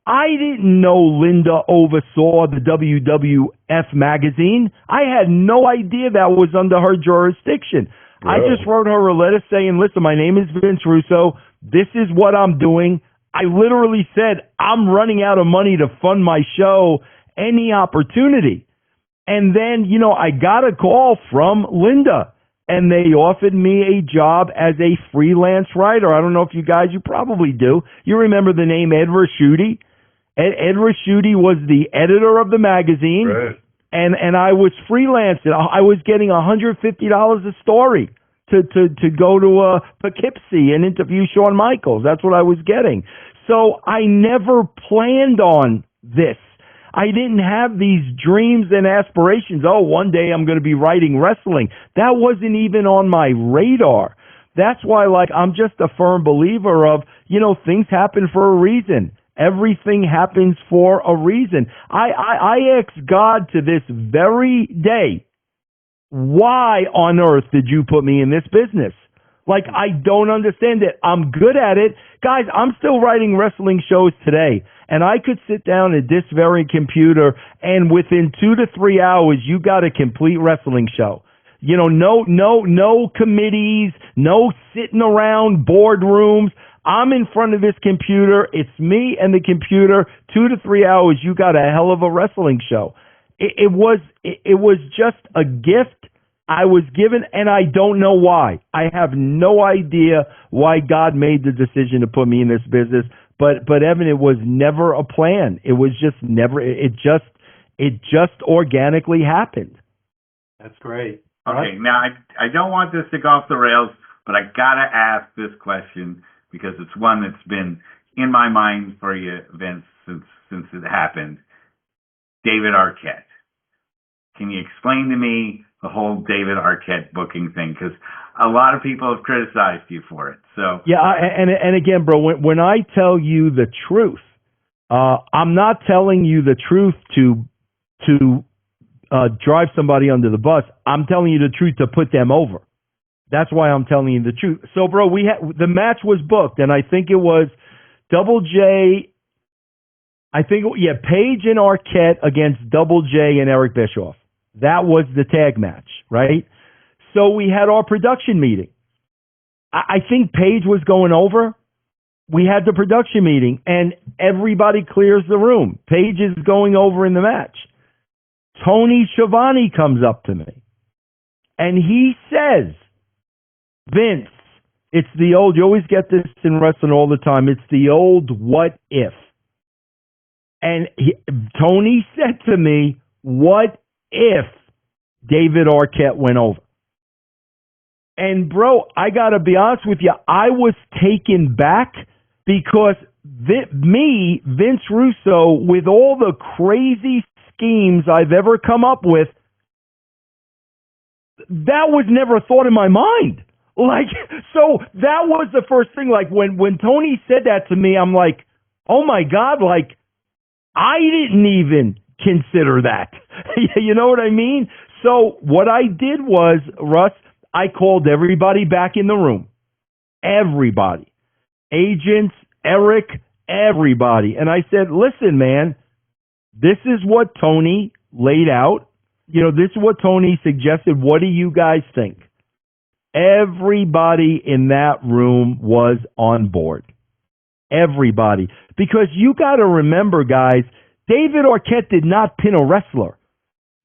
I didn't know Linda oversaw the WWF magazine. I had no idea that was under her jurisdiction. Whoa. I just wrote her a letter saying, listen, my name is Vince Russo. This is what I'm doing. I literally said, I'm running out of money to fund my show. Any opportunity. And then, I got a call from Linda, and they offered me a job as a freelance writer. I don't know if you probably do. You remember the name Ed Raschuti? Ed Raschuti was the editor of the magazine, right. And I was freelancing. I was getting $150 a story to go to Poughkeepsie and interview Shawn Michaels. That's what I was getting. So I never planned on this. I didn't have these dreams and aspirations. Oh, one day I'm going to be writing wrestling. That wasn't even on my radar. That's why, I'm just a firm believer of, things happen for a reason. Everything happens for a reason. I ask God to this very day, why on earth did you put me in this business? I don't understand it. I'm good at it. Guys, I'm still writing wrestling shows today, and I could sit down at this very computer, and within 2 to 3 hours, you got a complete wrestling show. No committees, no sitting around boardrooms. I'm in front of this computer. It's me and the computer. 2 to 3 hours, you got a hell of a wrestling show. It was just a gift I was given, and I don't know why. I have no idea why God made the decision to put me in this business. But Evan, it was never a plan. It was just never. It just organically happened. That's great. Okay, now I don't want this to go off the rails, but I gotta ask this question because it's one that's been in my mind for you, Vince, since it happened. David Arquette. Can you explain to me the whole David Arquette booking thing? Because a lot of people have criticized you for it. So yeah, and again, bro, when I tell you the truth, I'm not telling you the truth to drive somebody under the bus. I'm telling you the truth to put them over. That's why I'm telling you the truth. So, bro, the match was booked, and I think it was Double J. Page and Arquette against Double J and Eric Bischoff. That was the tag match, right? So we had our production meeting. I think Page was going over. We had the production meeting, and everybody clears the room. Page is going over in the match. Tony Schiavone comes up to me and he says, Vince, it's the old, you always get this in wrestling all the time, it's the old what if. And Tony said to me, what if David Arquette went over? And bro, I got to be honest with you, I was taken back because Vince Russo, with all the crazy schemes I've ever come up with, that was never thought in my mind. Like, so that was the first thing. Like, when Tony said that to me, I'm like, oh my God, like, I didn't even consider that. You know what I mean? So what I did was, Russ, I called everybody back in the room. Everybody. Agents, Eric, everybody. And I said, listen, man, this is what Tony laid out. You know, this is what Tony suggested. What do you guys think? Everybody in that room was on board. Everybody. Because you got to remember, guys, David Arquette did not pin a wrestler.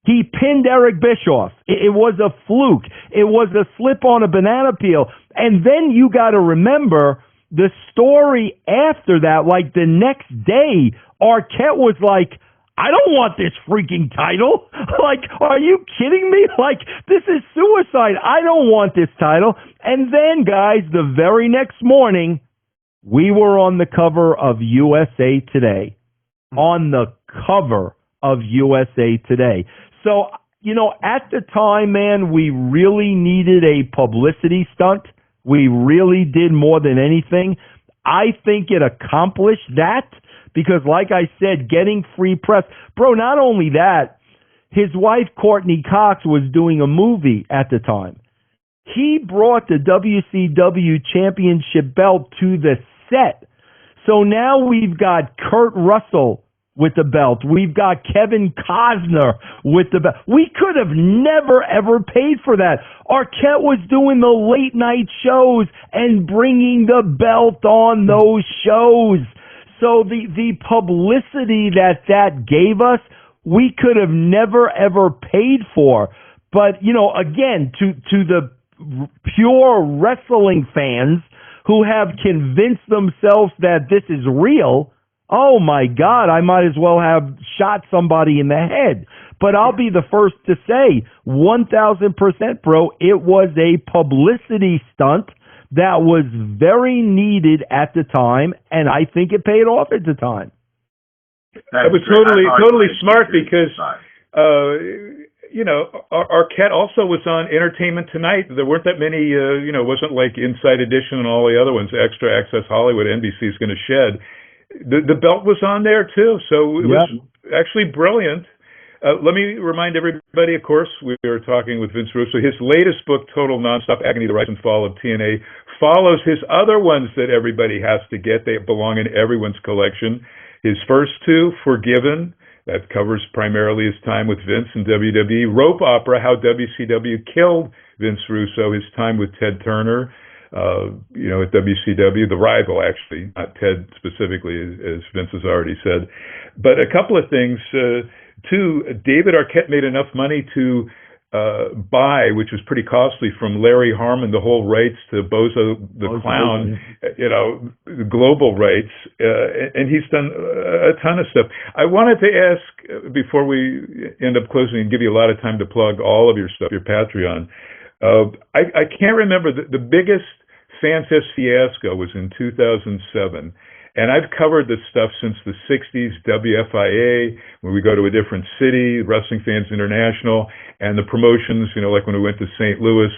He pinned Eric Bischoff. It was a fluke. It was a slip on a banana peel. And then you got to remember the story after that, like the next day, Arquette was like, I don't want this freaking title. Like, are you kidding me? Like, this is suicide. I don't want this title. And then, guys, the very next morning, we were on the cover of USA Today. On the cover of USA Today. So, you know, at the time, man, we really needed a publicity stunt. We really did more than anything. I think it accomplished that because, like I said, getting free press. Bro, not only that, his wife, Courtney Cox, was doing a movie at the time. He brought the WCW championship belt to the set. So now we've got Kurt Russell with the belt. We've got Kevin Costner with the belt. We could have never, ever paid for that. Arquette was doing the late night shows and bringing the belt on those shows. So the publicity that gave us, we could have never, ever paid for. But, you know, again, to the pure wrestling fans who have convinced themselves that this is real, oh my God, I might as well have shot somebody in the head. But I'll be the first to say, 1,000%, bro, it was a publicity stunt that was very needed at the time, and I think it paid off at the time. That was totally smart because, you know, Arquette also was on Entertainment Tonight. There weren't that many, you know, it wasn't like Inside Edition and all the other ones, Extra Access Hollywood, NBC is going to shed. The belt was on there too, so it was actually brilliant. Let me remind everybody, of course, we were talking with Vince Russo. His latest book, Total Nonstop Agony, The Rise and Fall of TNA, follows his other ones that everybody has to get. They belong in everyone's collection. His first two, Forgiven, that covers primarily his time with Vince and WWE. Rope Opera, How WCW Killed Vince Russo, his time with Ted Turner. You know, at WCW, the rival, actually, not Ted specifically, as Vince has already said. But a couple of things, too. David Arquette made enough money to buy, which was pretty costly, from Larry Harmon, the whole rights to Bozo the Clown, you know, global rights. And he's done a ton of stuff. I wanted to ask, before we end up closing and give you a lot of time to plug all of your stuff, your Patreon, I can't remember, the biggest FanFest fiasco was in 2007, and I've covered this stuff since the 60s, WFIA, when we go to a different city, Wrestling Fans International, and the promotions, you know, like when we went to St. Louis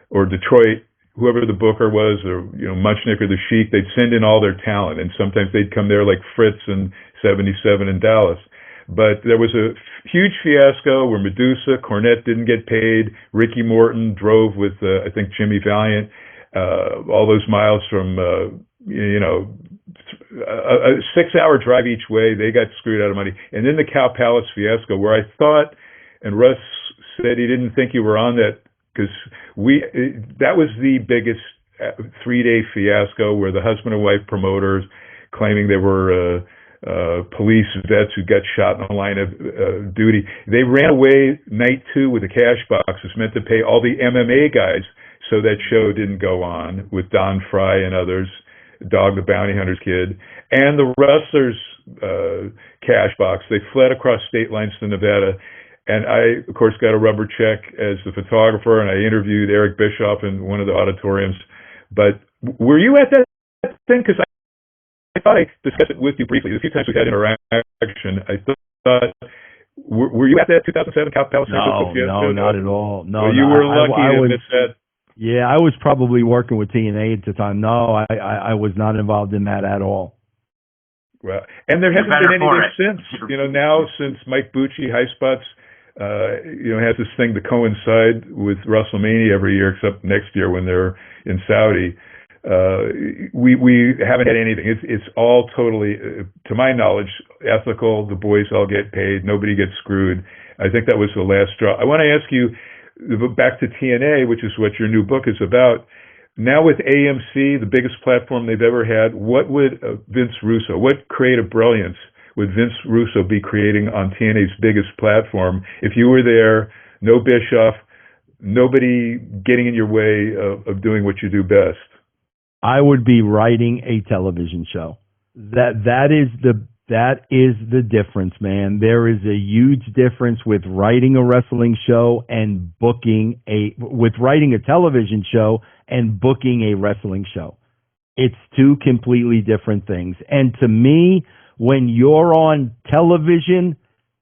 or Detroit, whoever the booker was, or, you know, Muchnick or the Sheik, they'd send in all their talent, and sometimes they'd come there like Fritz in 77 in Dallas. But there was a huge fiasco where Medusa, Cornette didn't get paid, Ricky Morton drove with, I think, Jimmy Valiant, all those miles from, you know, a 6-hour drive each way. They got screwed out of money. And then the Cow Palace fiasco, where I thought, and Russ said he didn't think you were on that, because that was the biggest 3-day fiasco where the husband and wife promoters claiming they were police vets who got shot in the line of duty. They ran away night 2 with a cash box. It's meant to pay all the MMA guys, so that show didn't go on with Don Fry and others, Dog the Bounty Hunter's kid, and the wrestlers' cash box. They fled across state lines to Nevada. And I, of course, got a rubber check as the photographer, and I interviewed Eric Bischoff in one of the auditoriums. But were you at that thing? Because I thought I discussed it with you briefly. The few times we had interaction, I thought, were you at that 2007 Cal Palace? No, not at all. No, well, you were lucky to miss that. Yeah, I was probably working with TNA at the time. No, I was not involved in that at all. Well, and there hasn't been anything since. Now since Mike Bucci, High Spots, has this thing to coincide with WrestleMania every year, except next year when they're in Saudi. We haven't had anything. It's all totally, to my knowledge, ethical. The boys all get paid. Nobody gets screwed. I think that was the last straw. I want to ask you, back to TNA, which is what your new book is about. Now with AMC, the biggest platform they've ever had, what would Vince Russo, what creative brilliance would Vince Russo be creating on TNA's biggest platform if you were there, no Bischoff, nobody getting in your way of doing what you do best? I would be writing a television show. That is the difference, man. There is a huge difference with writing a wrestling show and with writing a television show and booking a wrestling show. It's two completely different things. And to me, when you're on television,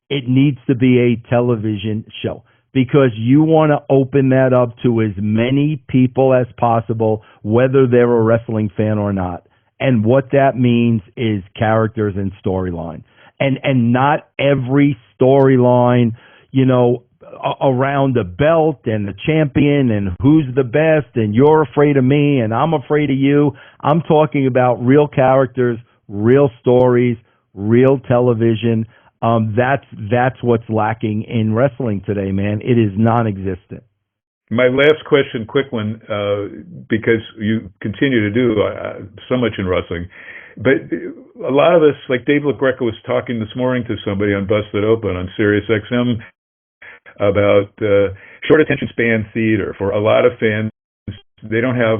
it needs to be a television show because you want to open that up to as many people as possible, whether they're a wrestling fan or not. And what that means is characters and storyline. And not every storyline, around the belt and the champion and who's the best and you're afraid of me and I'm afraid of you. I'm talking about real characters, real stories, real television. That's what's lacking in wrestling today, man. It is non-existent. My last question, quick one, because you continue to do so much in wrestling, but a lot of us, like Dave LaGreca was talking this morning to somebody on Busted Open on Sirius XM about short attention span theater. For a lot of fans, they don't have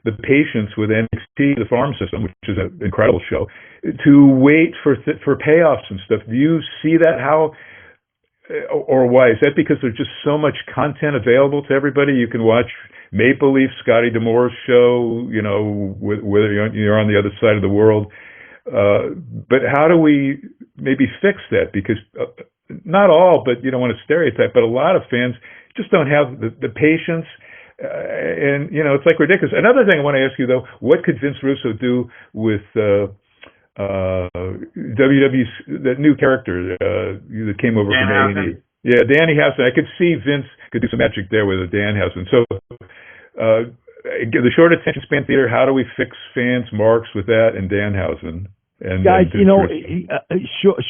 the patience with NXT, the farm system, which is an incredible show, to wait for payoffs and stuff. Do you see that? How or why? Is that because there's just so much content available to everybody? You can watch Maple Leaf, Scotty D'Amore's show, whether you're on the other side of the world. But how do we maybe fix that? Because not all, but you don't want to stereotype, but a lot of fans just don't have the patience. And, it's like ridiculous. Another thing I want to ask you, though, what could Vince Russo do with WWE's, that new character that came over from A&E? Yeah, Danhausen. I could see Vince could do some magic there with a Danhausen. So the short attention span theater, how do we fix fans' marks with that and Danhausen? And guys,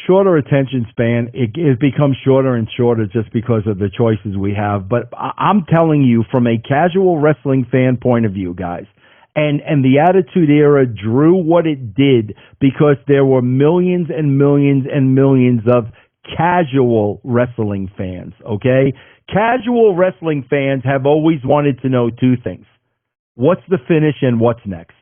shorter attention span, it becomes shorter and shorter just because of the choices we have. But I'm telling you, from a casual wrestling fan point of view, guys, and the Attitude Era drew what it did because there were millions and millions and millions of casual wrestling fans, okay? Casual wrestling fans have always wanted to know two things. What's the finish and what's next?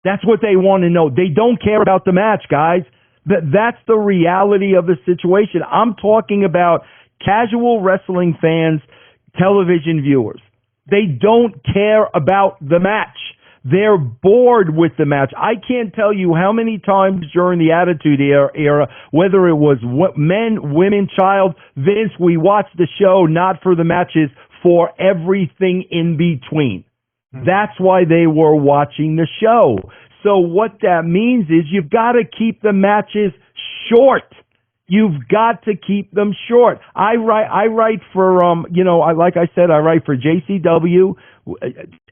That's what they want to know. They don't care about the match, guys. That's the reality of the situation. I'm talking about casual wrestling fans, television viewers. They don't care about the match. They're bored with the match. I can't tell you how many times during the Attitude Era, whether it was men, women, child, Vince, we watched the show not for the matches, for everything in between. That's why they were watching the show. So what that means is you've got to keep the matches short. You've got to keep them short. I write for, like I said, I write for JCW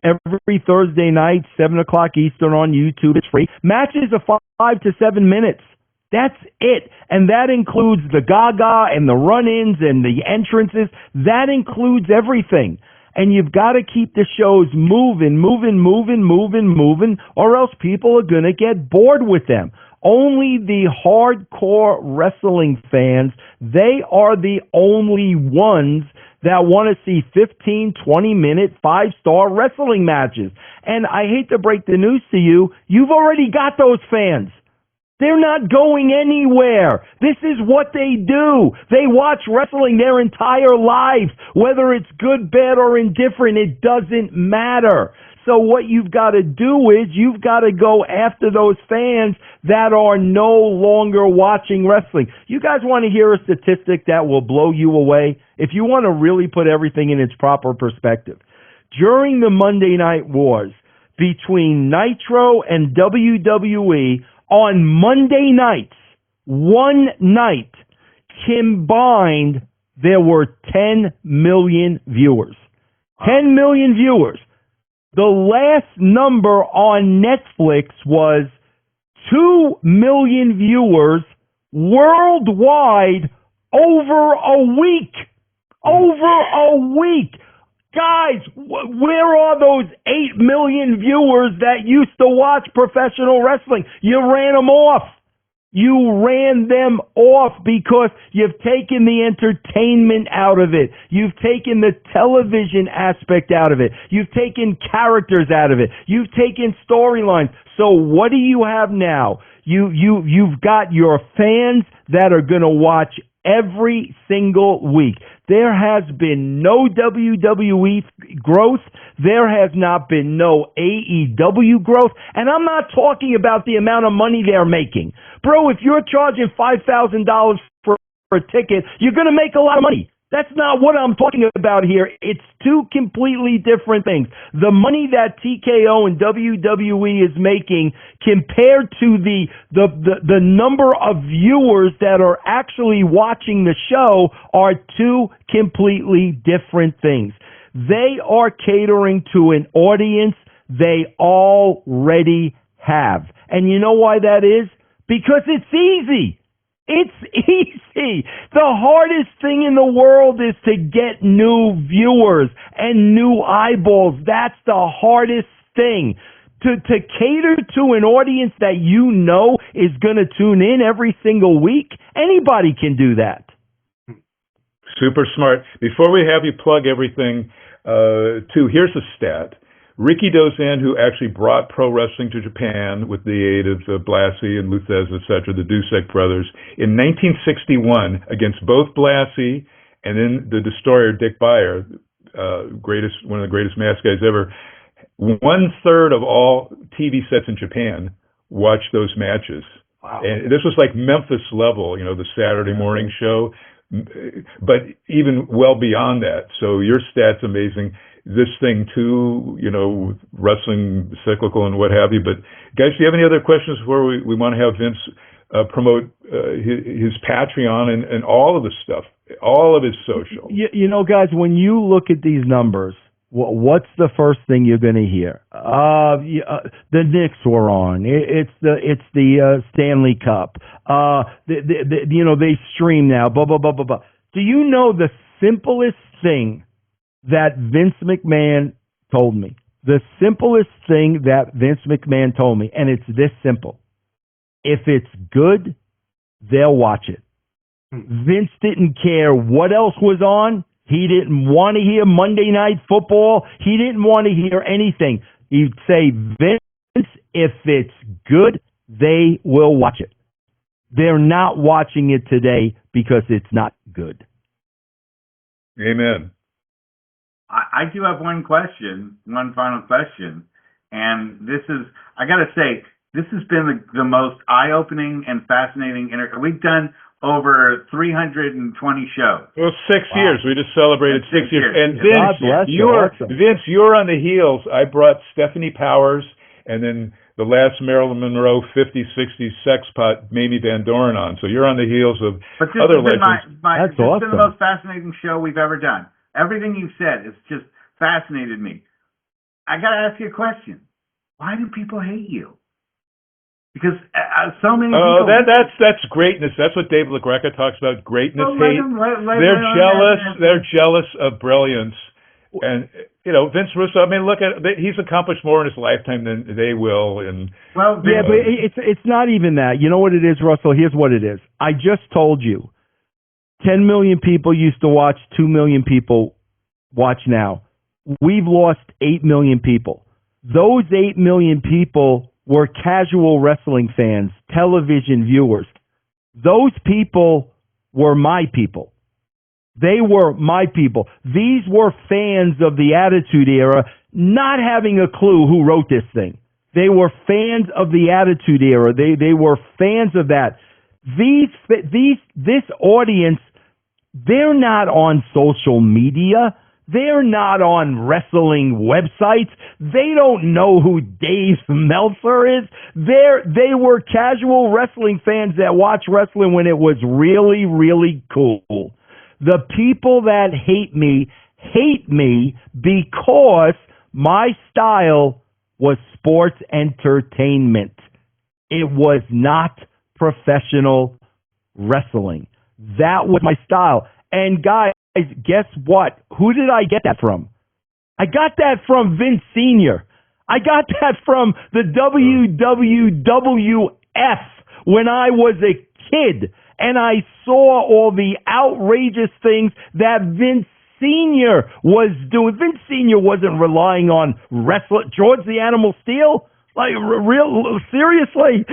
every Thursday night, 7 o'clock Eastern on YouTube. It's free. Matches are 5 to 7 minutes. That's it. And that includes the gaga and the run-ins and the entrances. That includes everything. And you've got to keep the shows moving, or else people are going to get bored with them. Only the hardcore wrestling fans, they are the only ones that want to see 15, 20-minute, 5-star wrestling matches. And I hate to break the news to you, you've already got those fans. They're not going anywhere. This is what they do. They watch wrestling their entire lives. Whether it's good, bad, or indifferent, it doesn't matter. So what you've got to do is you've got to go after those fans that are no longer watching wrestling. You guys want to hear a statistic that will blow you away? If you want to really put everything in its proper perspective. During the Monday Night Wars between Nitro and WWE, on Monday nights, one night, combined, there were 10 million viewers. 10 million viewers. The last number on Netflix was 2 million viewers worldwide over a week. Over a week. Guys, where are those 8 million viewers that used to watch professional wrestling? You ran them off. You ran them off because you've taken the entertainment out of it. You've taken the television aspect out of it. You've taken characters out of it. You've taken storylines. So what do you have now? You've got your fans that are going to watch every single week. There has been no WWE growth. There has not been no AEW growth. And I'm not talking about the amount of money they're making. Bro, if you're charging $5,000 for a ticket, you're going to make a lot of money. That's not what I'm talking about here. It's two completely different things. The money that TKO and WWE is making compared to the number of viewers that are actually watching the show are two completely different things. They are catering to an audience they already have. And you know why that is? Because it's easy. It's easy. The hardest thing in the world is to get new viewers and new eyeballs. That's the hardest thing. To cater to an audience that you know is going to tune in every single week, anybody can do that. Super smart. Before we have you plug everything, too, here's a stat. Ricky Dozan, who actually brought pro wrestling to Japan with the aid of Blassie and Luthez, etc., the Dusek brothers, in 1961, against both Blassie and then the destroyer Dick Beyer, one of the greatest mask guys ever, 1/3 of all TV sets in Japan watched those matches. Wow. And this was like Memphis level, the Saturday morning show, but even well beyond that. So your stat's amazing. This thing too, wrestling cyclical and what have you. But guys, do you have any other questions before we want to have Vince promote his Patreon and all of the stuff, all of his social? Guys, when you look at these numbers, what's the first thing you're going to hear? The Knicks were on. It's the Stanley Cup. They stream now. Blah blah blah blah blah. Do you know the simplest thing that Vince McMahon told me? The simplest thing that Vince McMahon told me, and it's this simple. If it's good, they'll watch it. Vince didn't care what else was on. He didn't want to hear Monday Night Football. He didn't want to hear anything. He'd say, Vince, if it's good, they will watch it. They're not watching it today because it's not good. Amen. I do have one final question, and this is, I got to say, this has been the most eye-opening and fascinating we've done over 320 shows. Well, 6 years. We just celebrated 6 years. And Vince, awesome. Vince, you're on the heels. I brought Stephanie Powers, and then the last Marilyn Monroe 50s, 60s sex pot, Mamie Van Doren on. So you're on the heels of other legends. That's this awesome. has been the most fascinating show we've ever done. Everything you've said has just fascinated me. I got to ask you a question. Why do people hate you? Because so many people... that's greatness. That's what Dave LaGreca talks about, greatness, hate. They're jealous. They're jealous of brilliance. And, Vince Russo, I mean, look he's accomplished more in his lifetime than they will. And Well, Yeah, but it's not even that. You know what it is, Russell? Here's what it is. I just told you, 10 million people used to watch, 2 million people watch now. We've lost 8 million people. Those 8 million people were casual wrestling fans, television viewers. Those people were my people. They were my people. These were fans of the Attitude Era, not having a clue who wrote this thing. They were fans of the Attitude Era. They were fans of that. This audience, they're not on social media. They're not on wrestling websites. They don't know who Dave Meltzer is. They were casual wrestling fans that watched wrestling when it was really, really cool. The people that hate me because my style was sports entertainment. It was not professional wrestling. That was my style. And guys, guess what? Who did I get that from? I got that from Vince Sr. I got that from the WWF when I was a kid. And I saw all the outrageous things that Vince Sr. was doing. Vince Sr. wasn't relying on wrestling. George the Animal Steel? Like, seriously?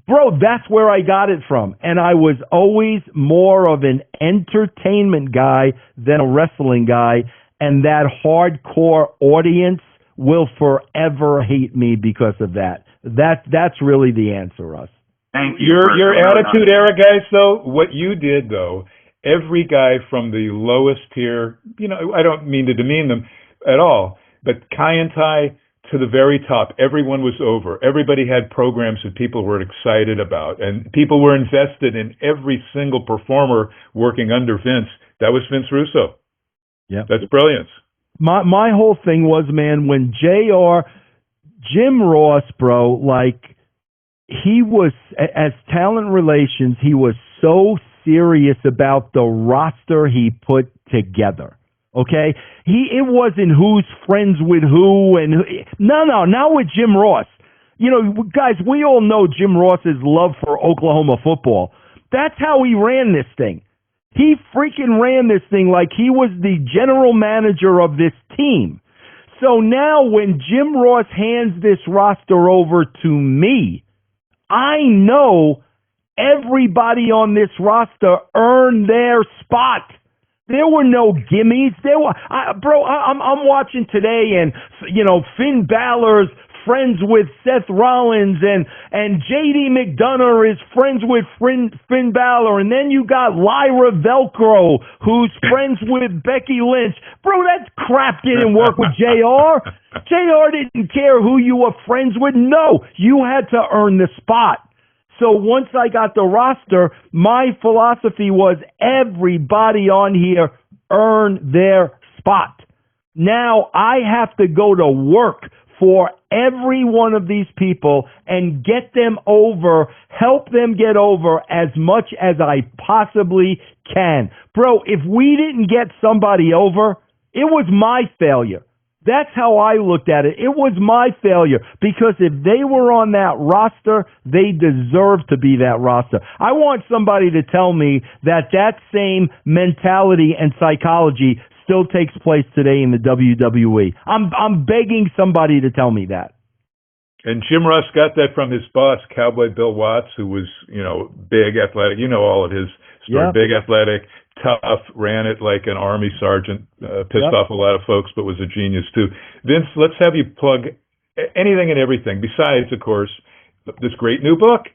Bro, that's where I got it from. And I was always more of an entertainment guy than a wrestling guy. And that hardcore audience will forever hate me because of that. That's really the answer, Russ. Thank you. Your Attitude Era guys, though, what you did, though, every guy from the lowest tier, I don't mean to demean them at all, but Kai and Tai to the very top, everyone was over. Everybody had programs that people were excited about, and people were invested in every single performer working under Vince. That was Vince Russo. Yeah, that's brilliance. My whole thing was, man, when Jim Ross, bro, like, he was, as talent relations, he was so serious about the roster he put together. Okay? It wasn't who's friends with who and not with Jim Ross. Guys, we all know Jim Ross's love for Oklahoma football. That's how he ran this thing. He freaking ran this thing like he was the general manager of this team. So now when Jim Ross hands this roster over to me, I know everybody on this roster earned their spot. There were no gimmies. I'm watching today, and Finn Balor's friends with Seth Rollins, and J.D. McDonough is friends with Finn Balor, and then you got Lyra Velcro, who's friends with Becky Lynch. Bro, that crap didn't work with JR. JR didn't care who you were friends with. No, you had to earn the spot. So once I got the roster, my philosophy was everybody on here earn their spot. Now I have to go to work for every one of these people and get them over, help them get over as much as I possibly can. Bro, if we didn't get somebody over, it was my failure. That's how I looked at it. It was my failure because if they were on that roster, they deserve to be that roster. I want somebody to tell me that same mentality and psychology still takes place today in the WWE. I'm begging somebody to tell me that. And Jim Ross got that from his boss, Cowboy Bill Watts, who was, big, athletic. All of his story. Yep. Big, athletic, tough, ran it like an Army sergeant, pissed off a lot of folks, but was a genius too. Vince, let's have you plug anything and everything besides, of course, this great new book.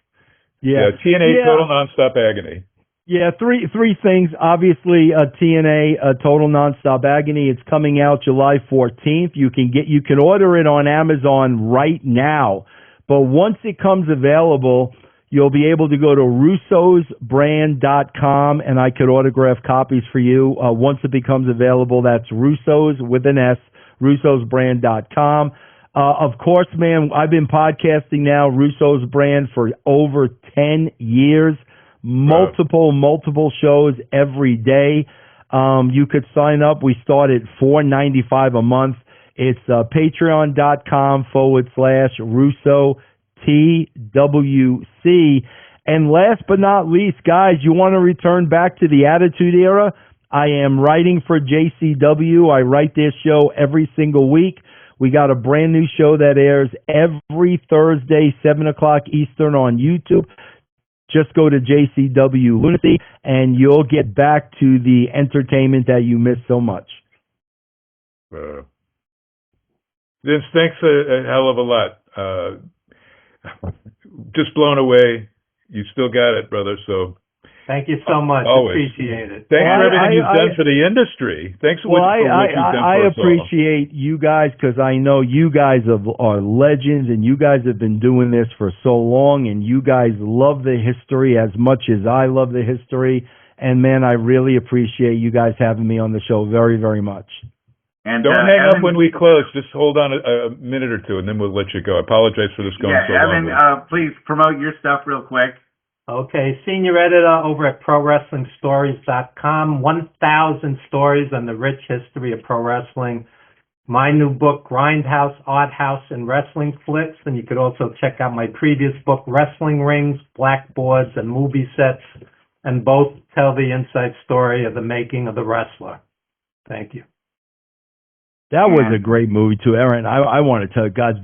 Yeah. TNA, Total Nonstop Agony. Yeah, three things. Obviously, TNA, Total Nonstop Agony. It's coming out July 14th. You can order it on Amazon right now. But once it comes available, you'll be able to go to russosbrand.com, and I could autograph copies for you. Once it becomes available, that's Russos with an S, russosbrand.com. Of course, man, I've been podcasting now, Russo's Brand, for over 10 years. Multiple shows every day. You could sign up. We start at $4.95 a month. It's patreon.com/Russo TWC. And last but not least, guys, you want to return back to the Attitude Era? I am writing for JCW. I write this show every single week. We got a brand new show that airs every Thursday, 7 o'clock Eastern on YouTube. Just go to JCW Lunacy, and you'll get back to the entertainment that you missed so much. Vince, thanks a hell of a lot. Just blown away. You still got it, brother, so... Thank you so much. Always. Appreciate it. Thanks for everything you've done for the industry. Thanks for what you've done for us all. I appreciate you guys, because I know you guys are legends, and you guys have been doing this for so long, and you guys love the history as much as I love the history. And, man, I really appreciate you guys having me on the show very, very much. And don't hang Evan, up when we close. Just hold on a minute or two, and then we'll let you go. I apologize for this going so long. Evan, please promote your stuff real quick. Okay, senior editor over at ProWrestlingStories.com. 1,000 stories on the rich history of pro wrestling. My new book, Grindhouse, Art House, and Wrestling Flicks. And you could also check out my previous book, Wrestling Rings, Blackboards, and Movie Sets. And both tell the inside story of the making of the wrestler. Thank you. That was a great movie too, Aaron. I want to tell you guys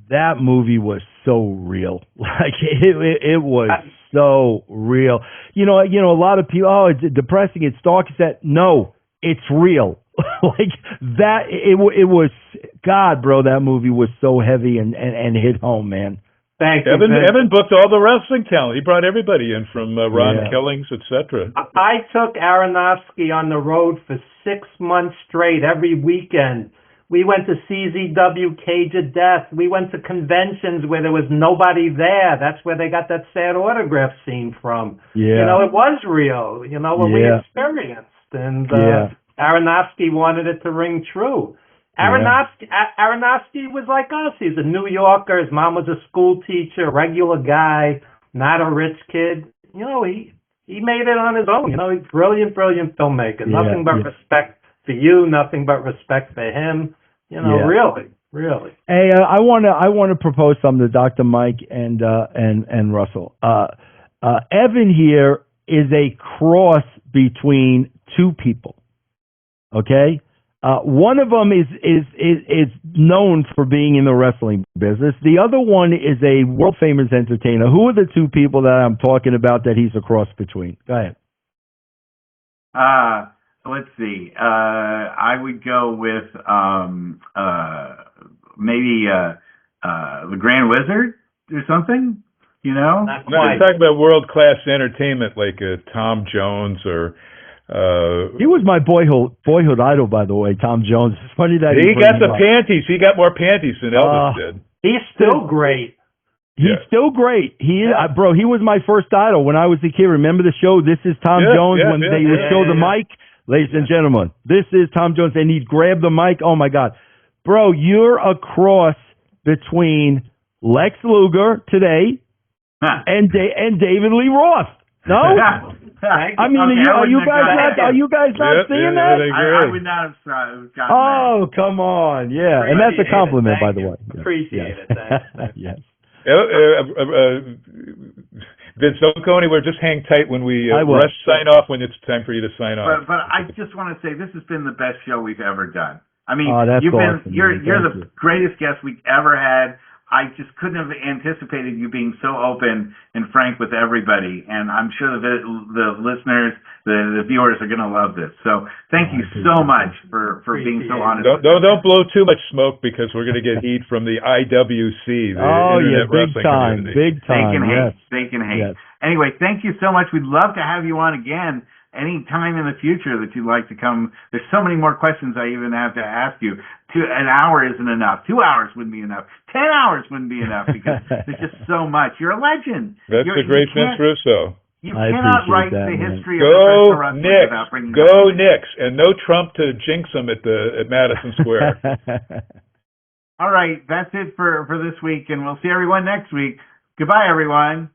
that movie was so real. Like it was so real. You know, a lot of people, oh, it's depressing, it's dark. No, it's real. Like that. It was God, bro. That movie was so heavy and hit home, man. Thank you. Evan booked all the wrestling talent. He brought everybody in from Ron Killings, etc. I took Aronofsky on the road for 6 months straight, every weekend. We went to CZW Cage of Death. We went to conventions where there was nobody there. That's where they got that sad autograph scene from. Yeah. You know, it was real, what we experienced. And Aronofsky wanted it to ring true. Aronofsky was like us. He's a New Yorker. His mom was a school teacher, a regular guy, not a rich kid. You know, he made it on his own. You know, he's brilliant filmmaker. Nothing but respect for you. Nothing but respect for him. You know, really. Hey, I want to propose something to Dr. Mike and Russell. Evan here is a cross between two people. Okay. One of them is known for being in the wrestling business. The other one is a world famous entertainer. Who are the two people that I'm talking about that he's a cross between? Go ahead. Let's see. I would go with maybe the Grand Wizard or something. You know, not no, quite. I'm talking about world class entertainment like Tom Jones or. He was my boyhood idol, by the way, Tom Jones. It's funny that he got the panties. He got more panties than Elvis did. He's still great. He's still great. He bro, he was my first idol when I was a kid. Remember the show, This is Tom Jones, when they would show the mic? Ladies and gentlemen, this is Tom Jones, and he'd grab the mic. Oh, my God. Bro, you're a cross between Lex Luger today and David Lee Roth. No? I mean, are you guys not seeing that? I would not have gotten that. Oh, come on. Yeah, and that's a compliment, by the way. Appreciate it. Thanks. Yes. Vince, don't go anywhere. Just hang tight when we sign off when it's time for you to sign off. But I just want to say this has been the best show we've ever done. I mean, that's awesome, you're the greatest guest we've ever had. I just couldn't have anticipated you being so open and frank with everybody, and I'm sure the listeners, the viewers are going to love this. So thank you so much for being so honest. Don't blow too much smoke, because we're going to get heat from the IWC, the Internet Wrestling Community. Big time. They can hate. Yes. Anyway, thank you so much. We'd love to have you on again any time in the future that you'd like to come. There's so many more questions I even have to ask you. An hour isn't enough. 2 hours wouldn't be enough. 10 hours wouldn't be enough, because there's just so much. You're a legend. That's the great Vince Russo. You cannot write the history of Go professional wrestling Knicks. without bringing Go Knicks, and no Trump to jinx them at Madison Square. All right, that's it for this week, and we'll see everyone next week. Goodbye, everyone.